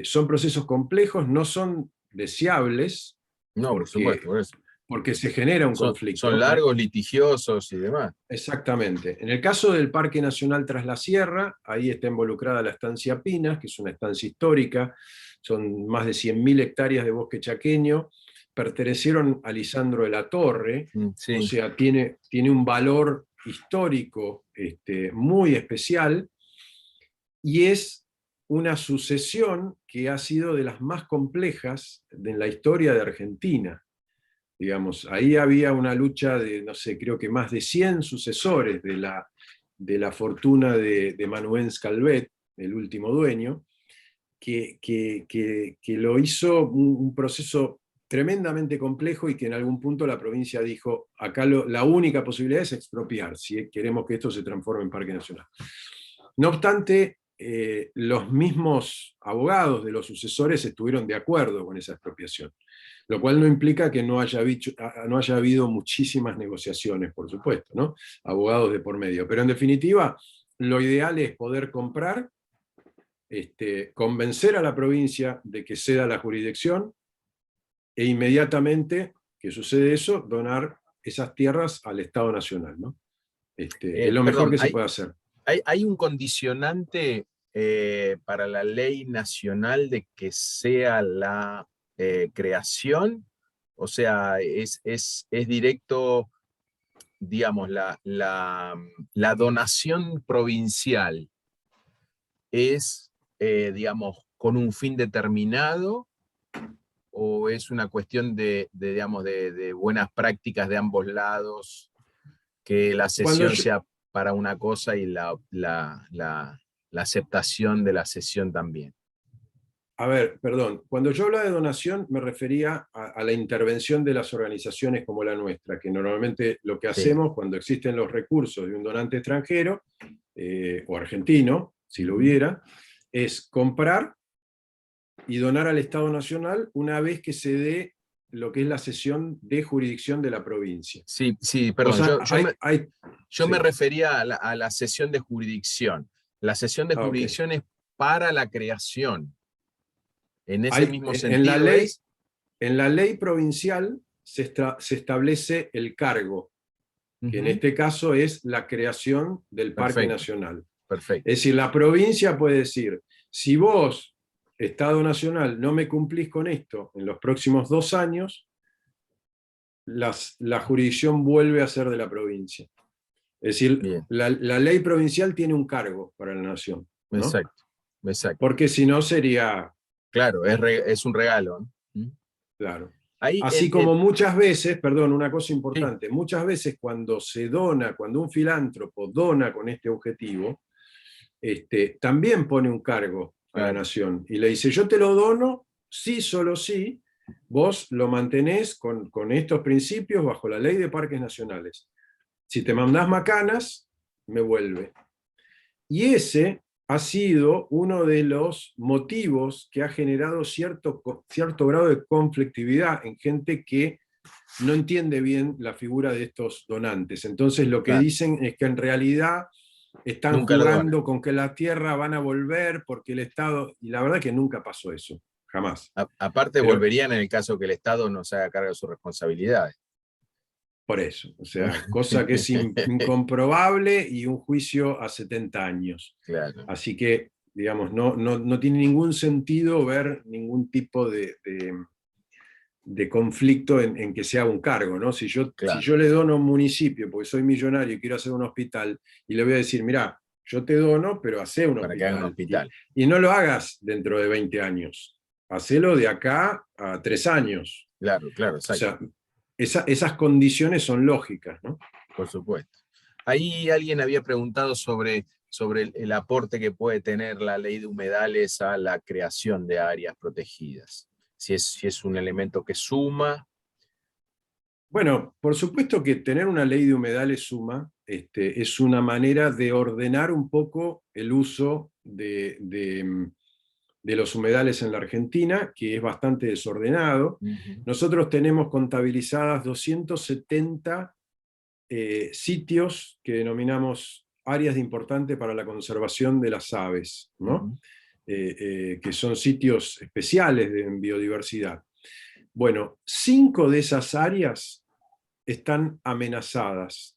Speaker 2: Son procesos complejos, no son deseables,
Speaker 1: No, por
Speaker 2: porque,
Speaker 1: supuesto, por eso.
Speaker 2: porque se genera un
Speaker 1: Son
Speaker 2: conflicto.
Speaker 1: largos, litigiosos y demás.
Speaker 2: Exactamente. En el caso del Parque Nacional Tras la Sierra, ahí está involucrada la estancia Pinas, que es una estancia histórica, son más de 100.000 hectáreas de bosque chaqueño, pertenecieron a Lisandro de la Torre, o
Speaker 1: Sí.
Speaker 2: sea, tiene un valor histórico muy especial, y es una sucesión que ha sido de las más complejas en la historia de Argentina. Digamos, ahí había una lucha de, no sé, creo que más de 100 sucesores de la fortuna de Manuel Calvet, el último dueño, que lo hizo un proceso tremendamente complejo, y que en algún punto la provincia dijo, acá la única posibilidad es expropiar, si queremos que esto se transforme en Parque Nacional. No obstante, los mismos abogados de los sucesores estuvieron de acuerdo con esa expropiación, lo cual no implica que no haya habido muchísimas negociaciones, por supuesto, ¿no? Abogados de por medio. Pero en definitiva, lo ideal es poder comprar, convencer a la provincia de que ceda la jurisdicción, e inmediatamente que sucede eso, donar esas tierras al Estado Nacional, ¿no? Es lo mejor
Speaker 1: Perdón,
Speaker 2: que se puede hacer.
Speaker 1: hay un condicionante para la ley nacional de que sea la creación, o sea, es directo, digamos, la donación provincial es, digamos, con un fin determinado, o es una cuestión digamos, de buenas prácticas de ambos lados, que la
Speaker 2: Cuando
Speaker 1: cesión
Speaker 2: yo,
Speaker 1: sea para una cosa y la aceptación de la cesión también.
Speaker 2: A ver, perdón, cuando yo hablaba de donación me refería a la intervención de las organizaciones como la nuestra, que normalmente lo que
Speaker 1: Sí.
Speaker 2: hacemos cuando existen los recursos de un donante extranjero, o argentino, si lo
Speaker 1: Ujú.
Speaker 2: hubiera, es comprar y donar al Estado Nacional una vez que se dé lo que es la cesión de jurisdicción de la provincia.
Speaker 1: Sí, sí,
Speaker 2: O
Speaker 1: perdón,
Speaker 2: sea,
Speaker 1: yo me
Speaker 2: sí.
Speaker 1: refería a la cesión de jurisdicción. La cesión de
Speaker 2: Ok.
Speaker 1: jurisdicción es para la creación. En ese mismo
Speaker 2: En la
Speaker 1: sentido
Speaker 2: ley,
Speaker 1: es...
Speaker 2: en la ley provincial se establece el cargo, que en
Speaker 1: Ujú,
Speaker 2: este caso es la creación del Parque
Speaker 1: perfecto,
Speaker 2: Nacional.
Speaker 1: perfecto.
Speaker 2: Es decir, la provincia puede decir, si vos, Estado Nacional, no me cumplís con esto en los próximos 2 años, la jurisdicción vuelve a ser de la provincia. Es decir,
Speaker 1: Bien,
Speaker 2: la ley provincial tiene un cargo para la nación, ¿no?
Speaker 1: exacto, exacto.
Speaker 2: Porque si no sería,
Speaker 1: Claro, es un regalo, ¿no? ¿Mm?
Speaker 2: claro.
Speaker 1: Ahí,
Speaker 2: Así como muchas veces, perdón, una cosa
Speaker 1: sí,
Speaker 2: importante, muchas veces cuando se dona, cuando un filántropo dona con este objetivo, también pone un cargo a la
Speaker 1: claro,
Speaker 2: nación y le dice, yo te lo dono, sí, solo sí, vos lo mantenés con estos principios bajo la ley de parques nacionales. Si te mandás macanas, me vuelve. Y ese ha sido uno de los motivos que ha generado cierto grado de conflictividad en gente que no entiende bien la figura de estos donantes. Entonces lo que
Speaker 1: claro.
Speaker 2: dicen es que en realidad están
Speaker 1: Nunca lo donan.
Speaker 2: jugando con que la tierra van a volver porque el Estado, y la verdad que nunca pasó eso, jamás.
Speaker 1: Aparte,
Speaker 2: Pero
Speaker 1: volverían en el caso que el Estado no se haga cargo de sus responsabilidades.
Speaker 2: por eso, o sea, cosa que es incomprobable y un juicio a 70 años.
Speaker 1: Claro,
Speaker 2: Así que, digamos, no tiene ningún sentido ver ningún tipo de conflicto en que se haga un cargo, ¿no? Si
Speaker 1: claro,
Speaker 2: yo le dono a un municipio porque soy millonario y quiero hacer un hospital, y le voy a decir, mirá, yo te dono, pero hacé un
Speaker 1: para que hagan un
Speaker 2: hospital.
Speaker 1: hospital.
Speaker 2: Y no lo hagas dentro de 20 años. Hacelo de acá a 3 años.
Speaker 1: Claro, claro,
Speaker 2: O
Speaker 1: exacto,
Speaker 2: sea, esas condiciones son lógicas, ¿no?
Speaker 1: por supuesto. Ahí alguien había preguntado sobre el aporte que puede tener la ley de humedales a la creación de áreas protegidas. Si es un elemento que suma.
Speaker 2: Bueno, por supuesto que tener una ley de humedales suma, es una manera de ordenar un poco el uso de los humedales en la Argentina, que es bastante desordenado.
Speaker 1: Ujú,
Speaker 2: Nosotros tenemos contabilizadas 270 sitios que denominamos áreas de importante para la conservación de las aves, ¿no?
Speaker 1: ujú.
Speaker 2: Que son sitios especiales en biodiversidad. Bueno, 5 de esas áreas están amenazadas.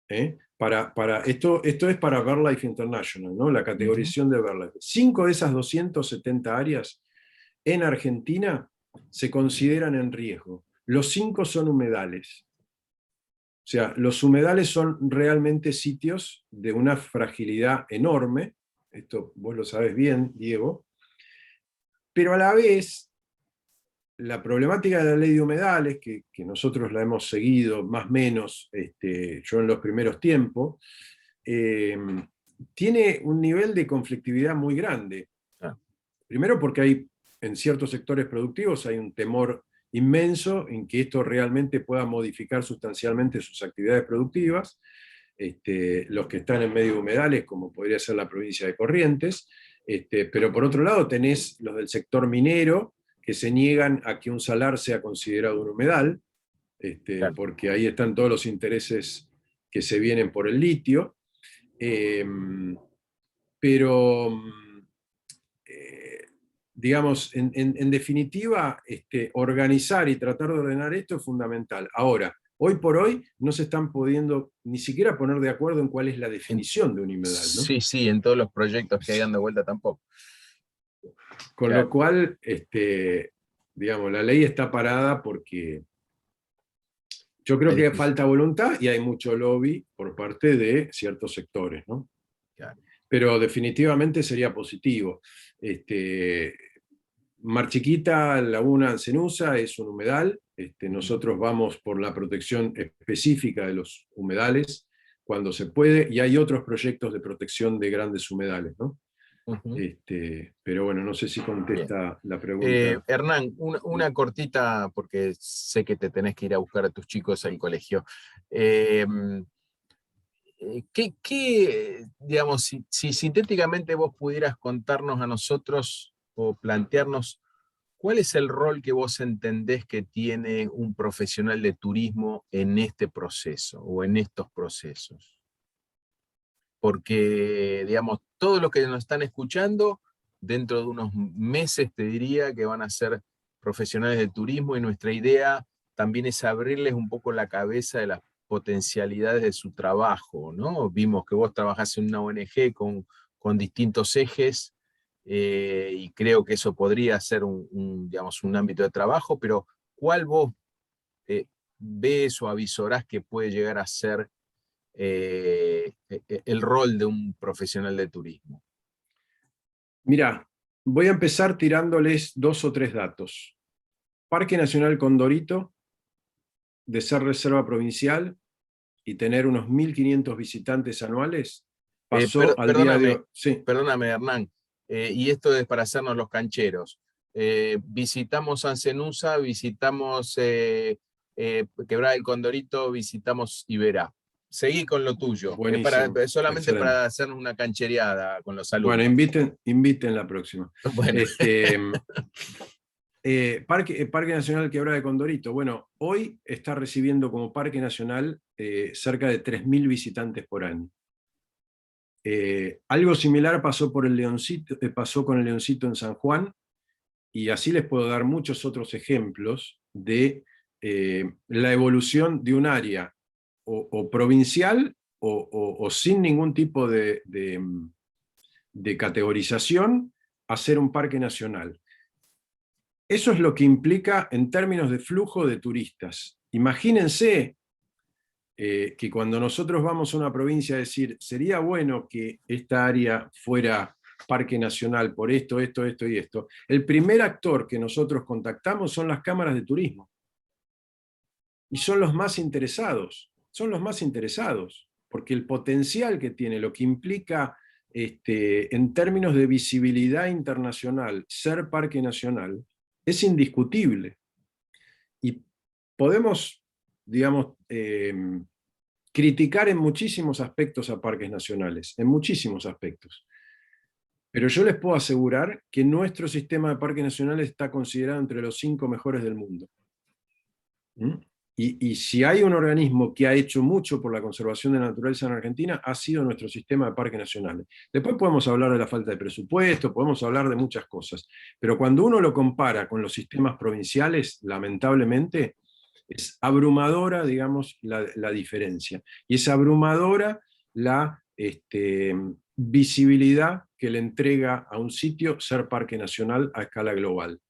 Speaker 2: Esto es para BirdLife International, ¿no? La
Speaker 1: Ujú.
Speaker 2: categorización de BirdLife. 5 de esas 270 áreas en Argentina se consideran en riesgo. Los 5 son humedales. O sea, los humedales son realmente sitios de una fragilidad enorme. Esto vos lo sabes bien, Diego. Pero a la vez, la problemática de la ley de humedales, que nosotros la hemos seguido más o menos, yo en los primeros tiempos, eh, tiene un nivel de conflictividad muy grande.
Speaker 1: Ah,
Speaker 2: Primero porque en ciertos sectores productivos hay un temor inmenso en que esto realmente pueda modificar sustancialmente sus actividades productivas, los que están en medio de humedales, como podría ser la provincia de Corrientes, pero por otro lado tenés los del sector minero, que se niegan a que un salar sea considerado un humedal,
Speaker 1: claro.
Speaker 2: porque ahí están todos los intereses que se vienen por el litio. Eh, pero, digamos, en definitiva, organizar y tratar de ordenar esto es fundamental. Ahora, hoy por hoy no se están pudiendo ni siquiera poner de acuerdo en cuál es la
Speaker 1: En-
Speaker 2: definición de un humedal, ¿no?
Speaker 1: sí, sí, en todos los proyectos que hay dando vuelta tampoco.
Speaker 2: Con lo
Speaker 1: Claro,
Speaker 2: cual, digamos, la ley está parada porque yo creo
Speaker 1: hay
Speaker 2: que
Speaker 1: discusión.
Speaker 2: falta voluntad y hay mucho lobby por parte de ciertos sectores, ¿no?
Speaker 1: Claro.
Speaker 2: Pero definitivamente sería positivo. Mar Chiquita, Laguna Ancenusa es un humedal. Nosotros vamos por la protección específica de los humedales cuando se puede, y hay otros proyectos de protección de grandes humedales, ¿no?
Speaker 1: Ujú.
Speaker 2: Pero bueno, no sé si
Speaker 1: Bien.
Speaker 2: contesta la pregunta.
Speaker 1: Hernán, una cortita, porque sé que te tenés que ir a buscar a tus chicos al colegio. Eh, digamos, si sintéticamente vos pudieras contarnos a nosotros o plantearnos cuál es el rol que vos entendés que tiene un profesional de turismo en este proceso o en estos procesos. Porque, digamos, todos los que nos están escuchando, dentro de unos meses te diría que van a ser profesionales de turismo, y nuestra idea también es abrirles un poco la cabeza de las potencialidades de su trabajo, ¿no? Vimos que vos trabajás en una ONG con distintos ejes, y creo que eso podría ser digamos, un ámbito de trabajo, pero ¿cuál vos ves o avisorás que puede llegar a ser el rol de un profesional de turismo?
Speaker 2: Mirá, voy a empezar tirándoles 2 o 3 datos. Parque Nacional Condorito, de ser reserva provincial y tener unos 1.500 visitantes anuales, pasó al día de hoy. Sí.
Speaker 1: Perdóname, Hernán, y esto es para hacernos los cancheros. Visitamos San Cenusa, visitamos Quebrada del Condorito, visitamos Iberá. Seguí con lo tuyo,
Speaker 2: Buenísimo,
Speaker 1: solamente
Speaker 2: excelente.
Speaker 1: para hacernos una canchereada con los alumnos.
Speaker 2: Bueno, inviten la próxima.
Speaker 1: Bueno.
Speaker 2: Parque Nacional Quebrada de Condorito. Bueno, hoy está recibiendo como Parque Nacional cerca de 3.000 visitantes por año. Algo similar pasó con el Leoncito en San Juan, y así les puedo dar muchos otros ejemplos de la evolución de un área o provincial o sin ningún tipo de categorización a ser un parque nacional. Eso es lo que implica en términos de flujo de turistas. Imagínense que cuando nosotros vamos a una provincia a decir, sería bueno que esta área fuera parque nacional por esto, esto, esto y esto, el primer actor que nosotros contactamos son las cámaras de turismo. Y son los más interesados, porque el potencial que tiene, lo que implica en términos de visibilidad internacional, ser parque nacional, es indiscutible. Y podemos, digamos, criticar en muchísimos aspectos a parques nacionales, en muchísimos aspectos. Pero yo les puedo asegurar que nuestro sistema de parques nacionales está considerado entre los 5 mejores del mundo. Y si hay un organismo que ha hecho mucho por la conservación de la naturaleza en Argentina, ha sido nuestro sistema de parques nacionales. Después podemos hablar de la falta de presupuesto, podemos hablar de muchas cosas, pero cuando uno lo compara con los sistemas provinciales, lamentablemente, es abrumadora, digamos, la diferencia. Y es abrumadora la visibilidad que le entrega a un sitio ser parque nacional a escala global.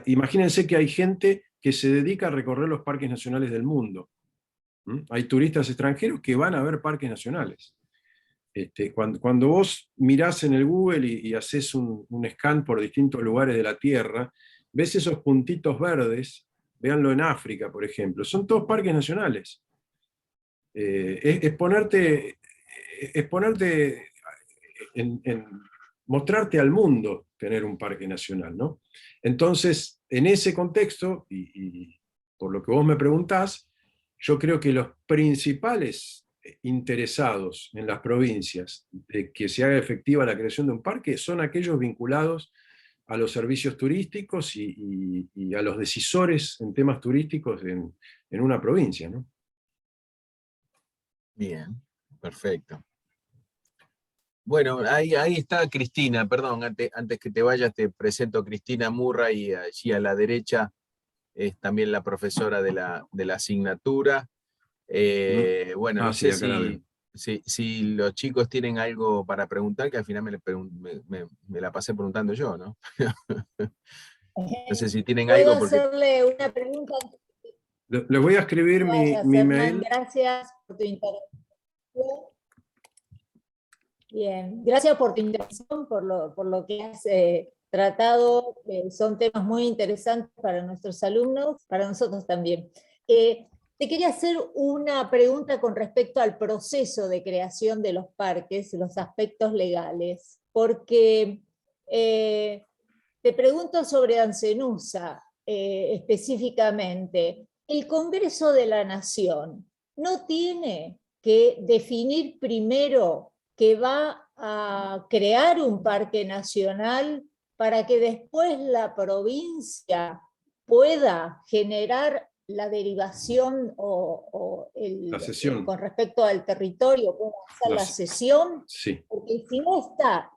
Speaker 2: Imagínense que hay gente que se dedica a recorrer los parques nacionales del mundo. Hay turistas extranjeros que van a ver parques nacionales. Cuando vos mirás en el Google y haces un scan por distintos lugares de la Tierra, ves esos puntitos verdes, véanlo en África, por ejemplo, son todos parques nacionales. Es ponerte mostrarte al mundo tener un parque nacional, ¿no? Entonces, en ese contexto, y por lo que vos me preguntás, yo creo que los principales interesados en las provincias de que se haga efectiva la creación de un parque son aquellos vinculados a los servicios turísticos y a los decisores en temas turísticos en una provincia, ¿no?
Speaker 1: Bien, perfecto. Bueno, ahí está Cristina, perdón, antes que te vayas te presento a Cristina Murray, y allí a la derecha es también la profesora de la asignatura. Bueno, no
Speaker 2: Sí,
Speaker 1: sé si los chicos tienen algo para preguntar, que al final me la pasé preguntando yo, ¿no? No sé si tienen
Speaker 4: ¿Puedo
Speaker 1: algo porque...
Speaker 4: hacerle una pregunta?
Speaker 2: Les voy a escribir mi mail.
Speaker 4: Gracias por tu intervención. Bien, gracias por tu intervención, por lo que has tratado. Son temas muy interesantes para nuestros alumnos, para nosotros también. Te quería hacer una pregunta con respecto al proceso de creación de los parques, los aspectos legales, porque te pregunto sobre Ancenusa específicamente. El Congreso de la Nación no tiene que definir primero que va a crear un parque nacional para que después la provincia pueda generar la derivación
Speaker 2: La cesión.
Speaker 4: con respecto al territorio, pueda hacer la cesión,
Speaker 2: Sí.
Speaker 4: porque si no está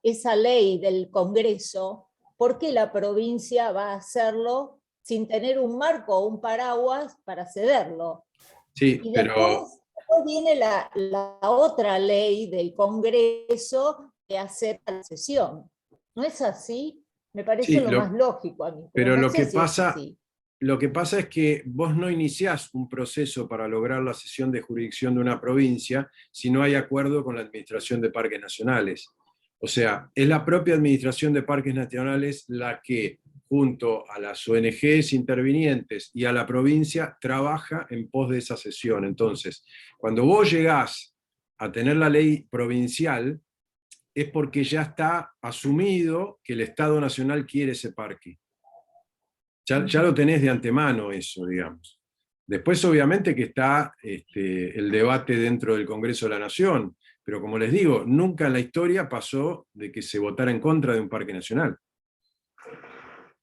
Speaker 4: esa ley del Congreso, ¿por qué la provincia va a hacerlo sin tener un marco o un paraguas para cederlo?
Speaker 2: Sí,
Speaker 4: Y
Speaker 2: pero...
Speaker 4: después viene la otra ley del Congreso que acepta la cesión. ¿No es así? Me parece
Speaker 2: Sí,
Speaker 4: lo más lógico a mí, pero
Speaker 2: pero
Speaker 4: no
Speaker 2: lo
Speaker 4: sé
Speaker 2: que
Speaker 4: si es
Speaker 2: pasa,
Speaker 4: así.
Speaker 2: lo que pasa es que vos no iniciás un proceso para lograr la cesión de jurisdicción de una provincia si no hay acuerdo con la Administración de Parques Nacionales. O sea, es la propia Administración de Parques Nacionales la que, junto a las ONGs intervinientes y a la provincia, trabaja en pos de esa cesión. Entonces, cuando vos llegás a tener la ley provincial, es porque ya está asumido que el Estado Nacional quiere ese parque. Ya lo tenés de antemano eso, digamos. Después, obviamente, que está el debate dentro del Congreso de la Nación, pero como les digo, nunca en la historia pasó de que se votara en contra de un parque nacional.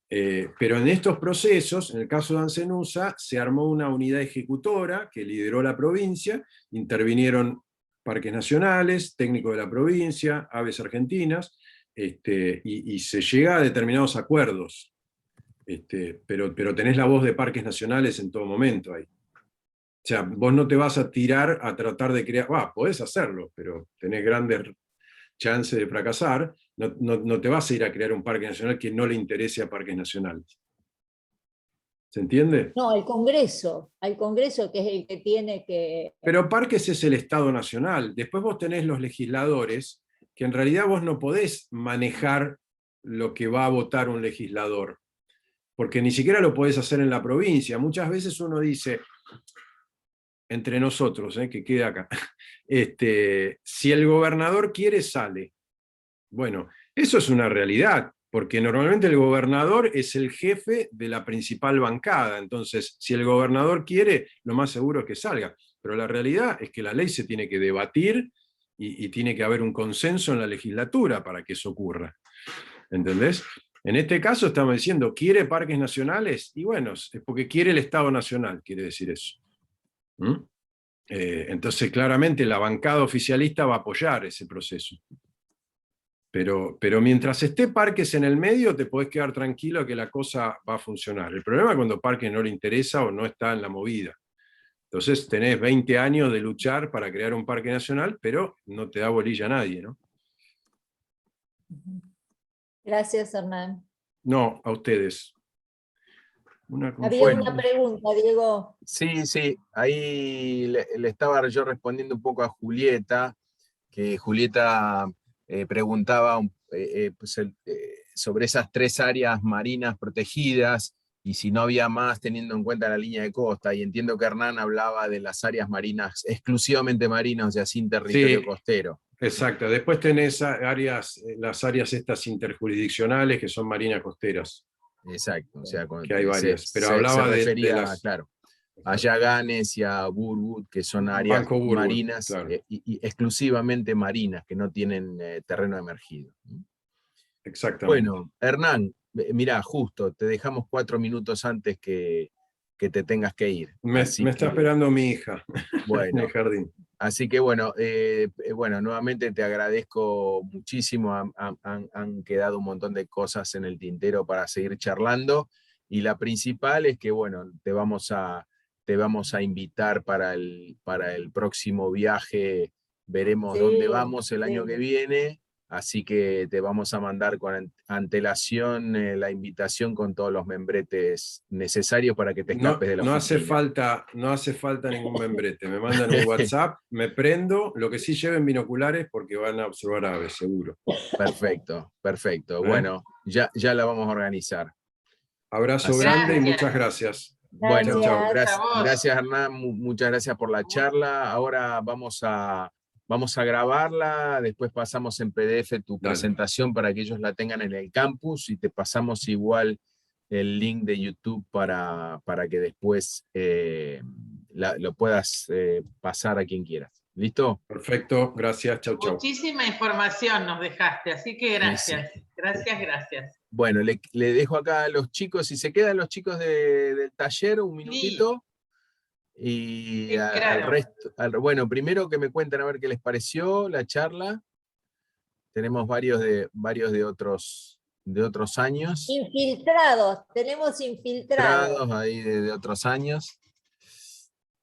Speaker 2: Pero en estos procesos, en el caso de Ancenusa, se armó una unidad ejecutora que lideró la provincia, intervinieron parques nacionales, técnicos de la provincia, aves argentinas, y se llega a determinados acuerdos. Pero tenés la voz de parques nacionales en todo momento ahí. O sea, vos no te vas a tirar a tratar de crear, podés hacerlo, pero tenés grandes chances de fracasar. No te vas a ir a crear un parque nacional que no le interese a parques nacionales. ¿Se entiende?
Speaker 4: No, al Congreso que es el que tiene que...
Speaker 2: Pero parques es el Estado Nacional. Después vos tenés los legisladores, que en realidad vos no podés manejar lo que va a votar un legislador, porque ni siquiera lo podés hacer en la provincia. Muchas veces uno dice, entre nosotros, que queda acá, si el gobernador quiere, sale. Bueno, eso es una realidad, porque normalmente el gobernador es el jefe de la principal bancada, entonces si el gobernador quiere, lo más seguro es que salga. Pero la realidad es que la ley se tiene que debatir y tiene que haber un consenso en la legislatura para que eso ocurra. ¿Entendés? En este caso estamos diciendo, ¿quiere parques nacionales? Y bueno, es porque quiere el Estado Nacional, quiere decir eso. Entonces claramente la bancada oficialista va a apoyar ese proceso. Pero mientras esté Parques en el medio, te podés quedar tranquilo que la cosa va a funcionar. El problema es cuando Parques no le interesa o no está en la movida. Entonces tenés 20 años de luchar para crear un parque nacional, pero no te da bolilla a nadie, ¿no?
Speaker 4: Gracias, Hernán.
Speaker 2: No, a ustedes.
Speaker 4: Había una pregunta, Diego.
Speaker 1: Sí, ahí le estaba yo respondiendo un poco a Julieta, que Julieta preguntaba sobre esas 3 áreas marinas protegidas y si no había más teniendo en cuenta la línea de costa, y entiendo que Hernán hablaba de las áreas marinas, exclusivamente marinas, o sea, sin territorio costero.
Speaker 2: Exacto, después tenés las áreas estas interjurisdiccionales que son marinas costeras.
Speaker 1: Exacto, o sea,
Speaker 2: que hay varias, pero hablaba
Speaker 1: se refería,
Speaker 2: de las...
Speaker 1: claro, a Yaganes y a Burwood, que son áreas
Speaker 2: Banco Burwood,
Speaker 1: marinas,
Speaker 2: claro.
Speaker 1: y exclusivamente marinas, que no tienen terreno emergido.
Speaker 2: Exactamente.
Speaker 1: Bueno, Hernán, mirá, justo, te dejamos 4 minutos antes que te tengas que ir.
Speaker 2: Me está esperando mi hija
Speaker 1: bueno,
Speaker 2: en el jardín.
Speaker 1: Así que bueno, nuevamente te agradezco muchísimo, han quedado un montón de cosas en el tintero para seguir charlando, y la principal es que bueno, te vamos a invitar para el próximo viaje, veremos dónde vamos el año que viene, así que te vamos a mandar con antelación la invitación con todos los membretes necesarios para que te escapes de la oficina.
Speaker 2: No hace falta ningún membrete, me mandan un WhatsApp, me prendo, lo que sí lleven binoculares porque van a observar aves, seguro.
Speaker 1: Perfecto. Bueno, ya la vamos a organizar.
Speaker 2: Abrazo grande y muchas gracias.
Speaker 1: Bueno,
Speaker 4: Gracias.
Speaker 1: gracias Hernán, muchas gracias por la charla. Ahora vamos a grabarla, después pasamos en PDF tu presentación para que ellos la tengan en el campus, y te pasamos igual el link de YouTube para que después lo puedas pasar a quien quieras. ¿Listo?
Speaker 2: Perfecto, gracias, chau, chau.
Speaker 5: Muchísima información nos dejaste, así que gracias. Gracias.
Speaker 1: Bueno, le dejo acá a los chicos, si se quedan los chicos del taller, un minutito. Y
Speaker 5: Sí, claro.
Speaker 1: al resto, bueno, primero que me cuenten a ver qué les pareció la charla. Tenemos varios de otros años.
Speaker 4: Infiltrados, tenemos infiltrados.
Speaker 1: Ahí de otros años.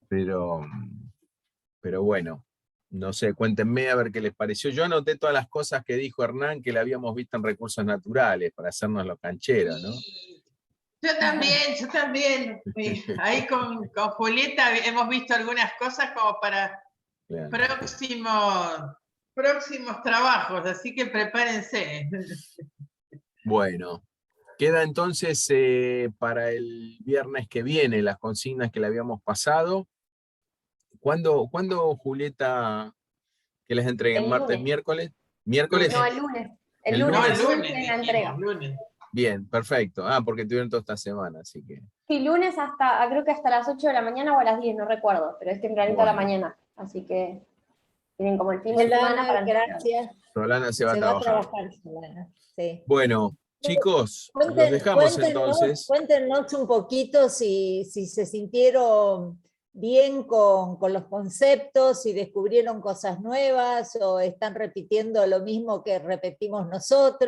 Speaker 1: Pero bueno, no sé, cuéntenme a ver qué les pareció. Yo anoté todas las cosas que dijo Hernán, que le habíamos visto en Recursos Naturales, para hacernos los cancheros, ¿no?
Speaker 5: Yo también. Ahí con Julieta hemos visto algunas cosas como para
Speaker 1: Claro.
Speaker 5: próximos trabajos, así que prepárense.
Speaker 1: Bueno, queda entonces para el viernes que viene las consignas que le habíamos pasado. ¿Cuándo, Julieta, que les entreguen?
Speaker 3: El
Speaker 1: ¿Martes,
Speaker 3: lunes.
Speaker 1: miércoles? ¿Miércoles?
Speaker 3: No, el lunes.
Speaker 1: El
Speaker 3: El lunes,
Speaker 1: lunes.
Speaker 3: tienen la entrega.
Speaker 5: Lunes.
Speaker 1: Bien, perfecto. Porque tuvieron toda esta semana, así que...
Speaker 3: Sí, lunes creo que hasta las 8 de la mañana o a las 10, no recuerdo, pero es tempranito a la
Speaker 1: Bueno.
Speaker 3: mañana, así que tienen como el fin de semana
Speaker 4: Solana,
Speaker 3: para
Speaker 4: gracias.
Speaker 1: Solana se va a
Speaker 4: Se va a
Speaker 1: trabajar.
Speaker 4: trabajar, Solana. Sí.
Speaker 1: Bueno, chicos, los dejamos entonces.
Speaker 4: Cuéntenos un poquito si se sintieron bien con los conceptos, si descubrieron cosas nuevas o están repitiendo lo mismo que repetimos nosotros.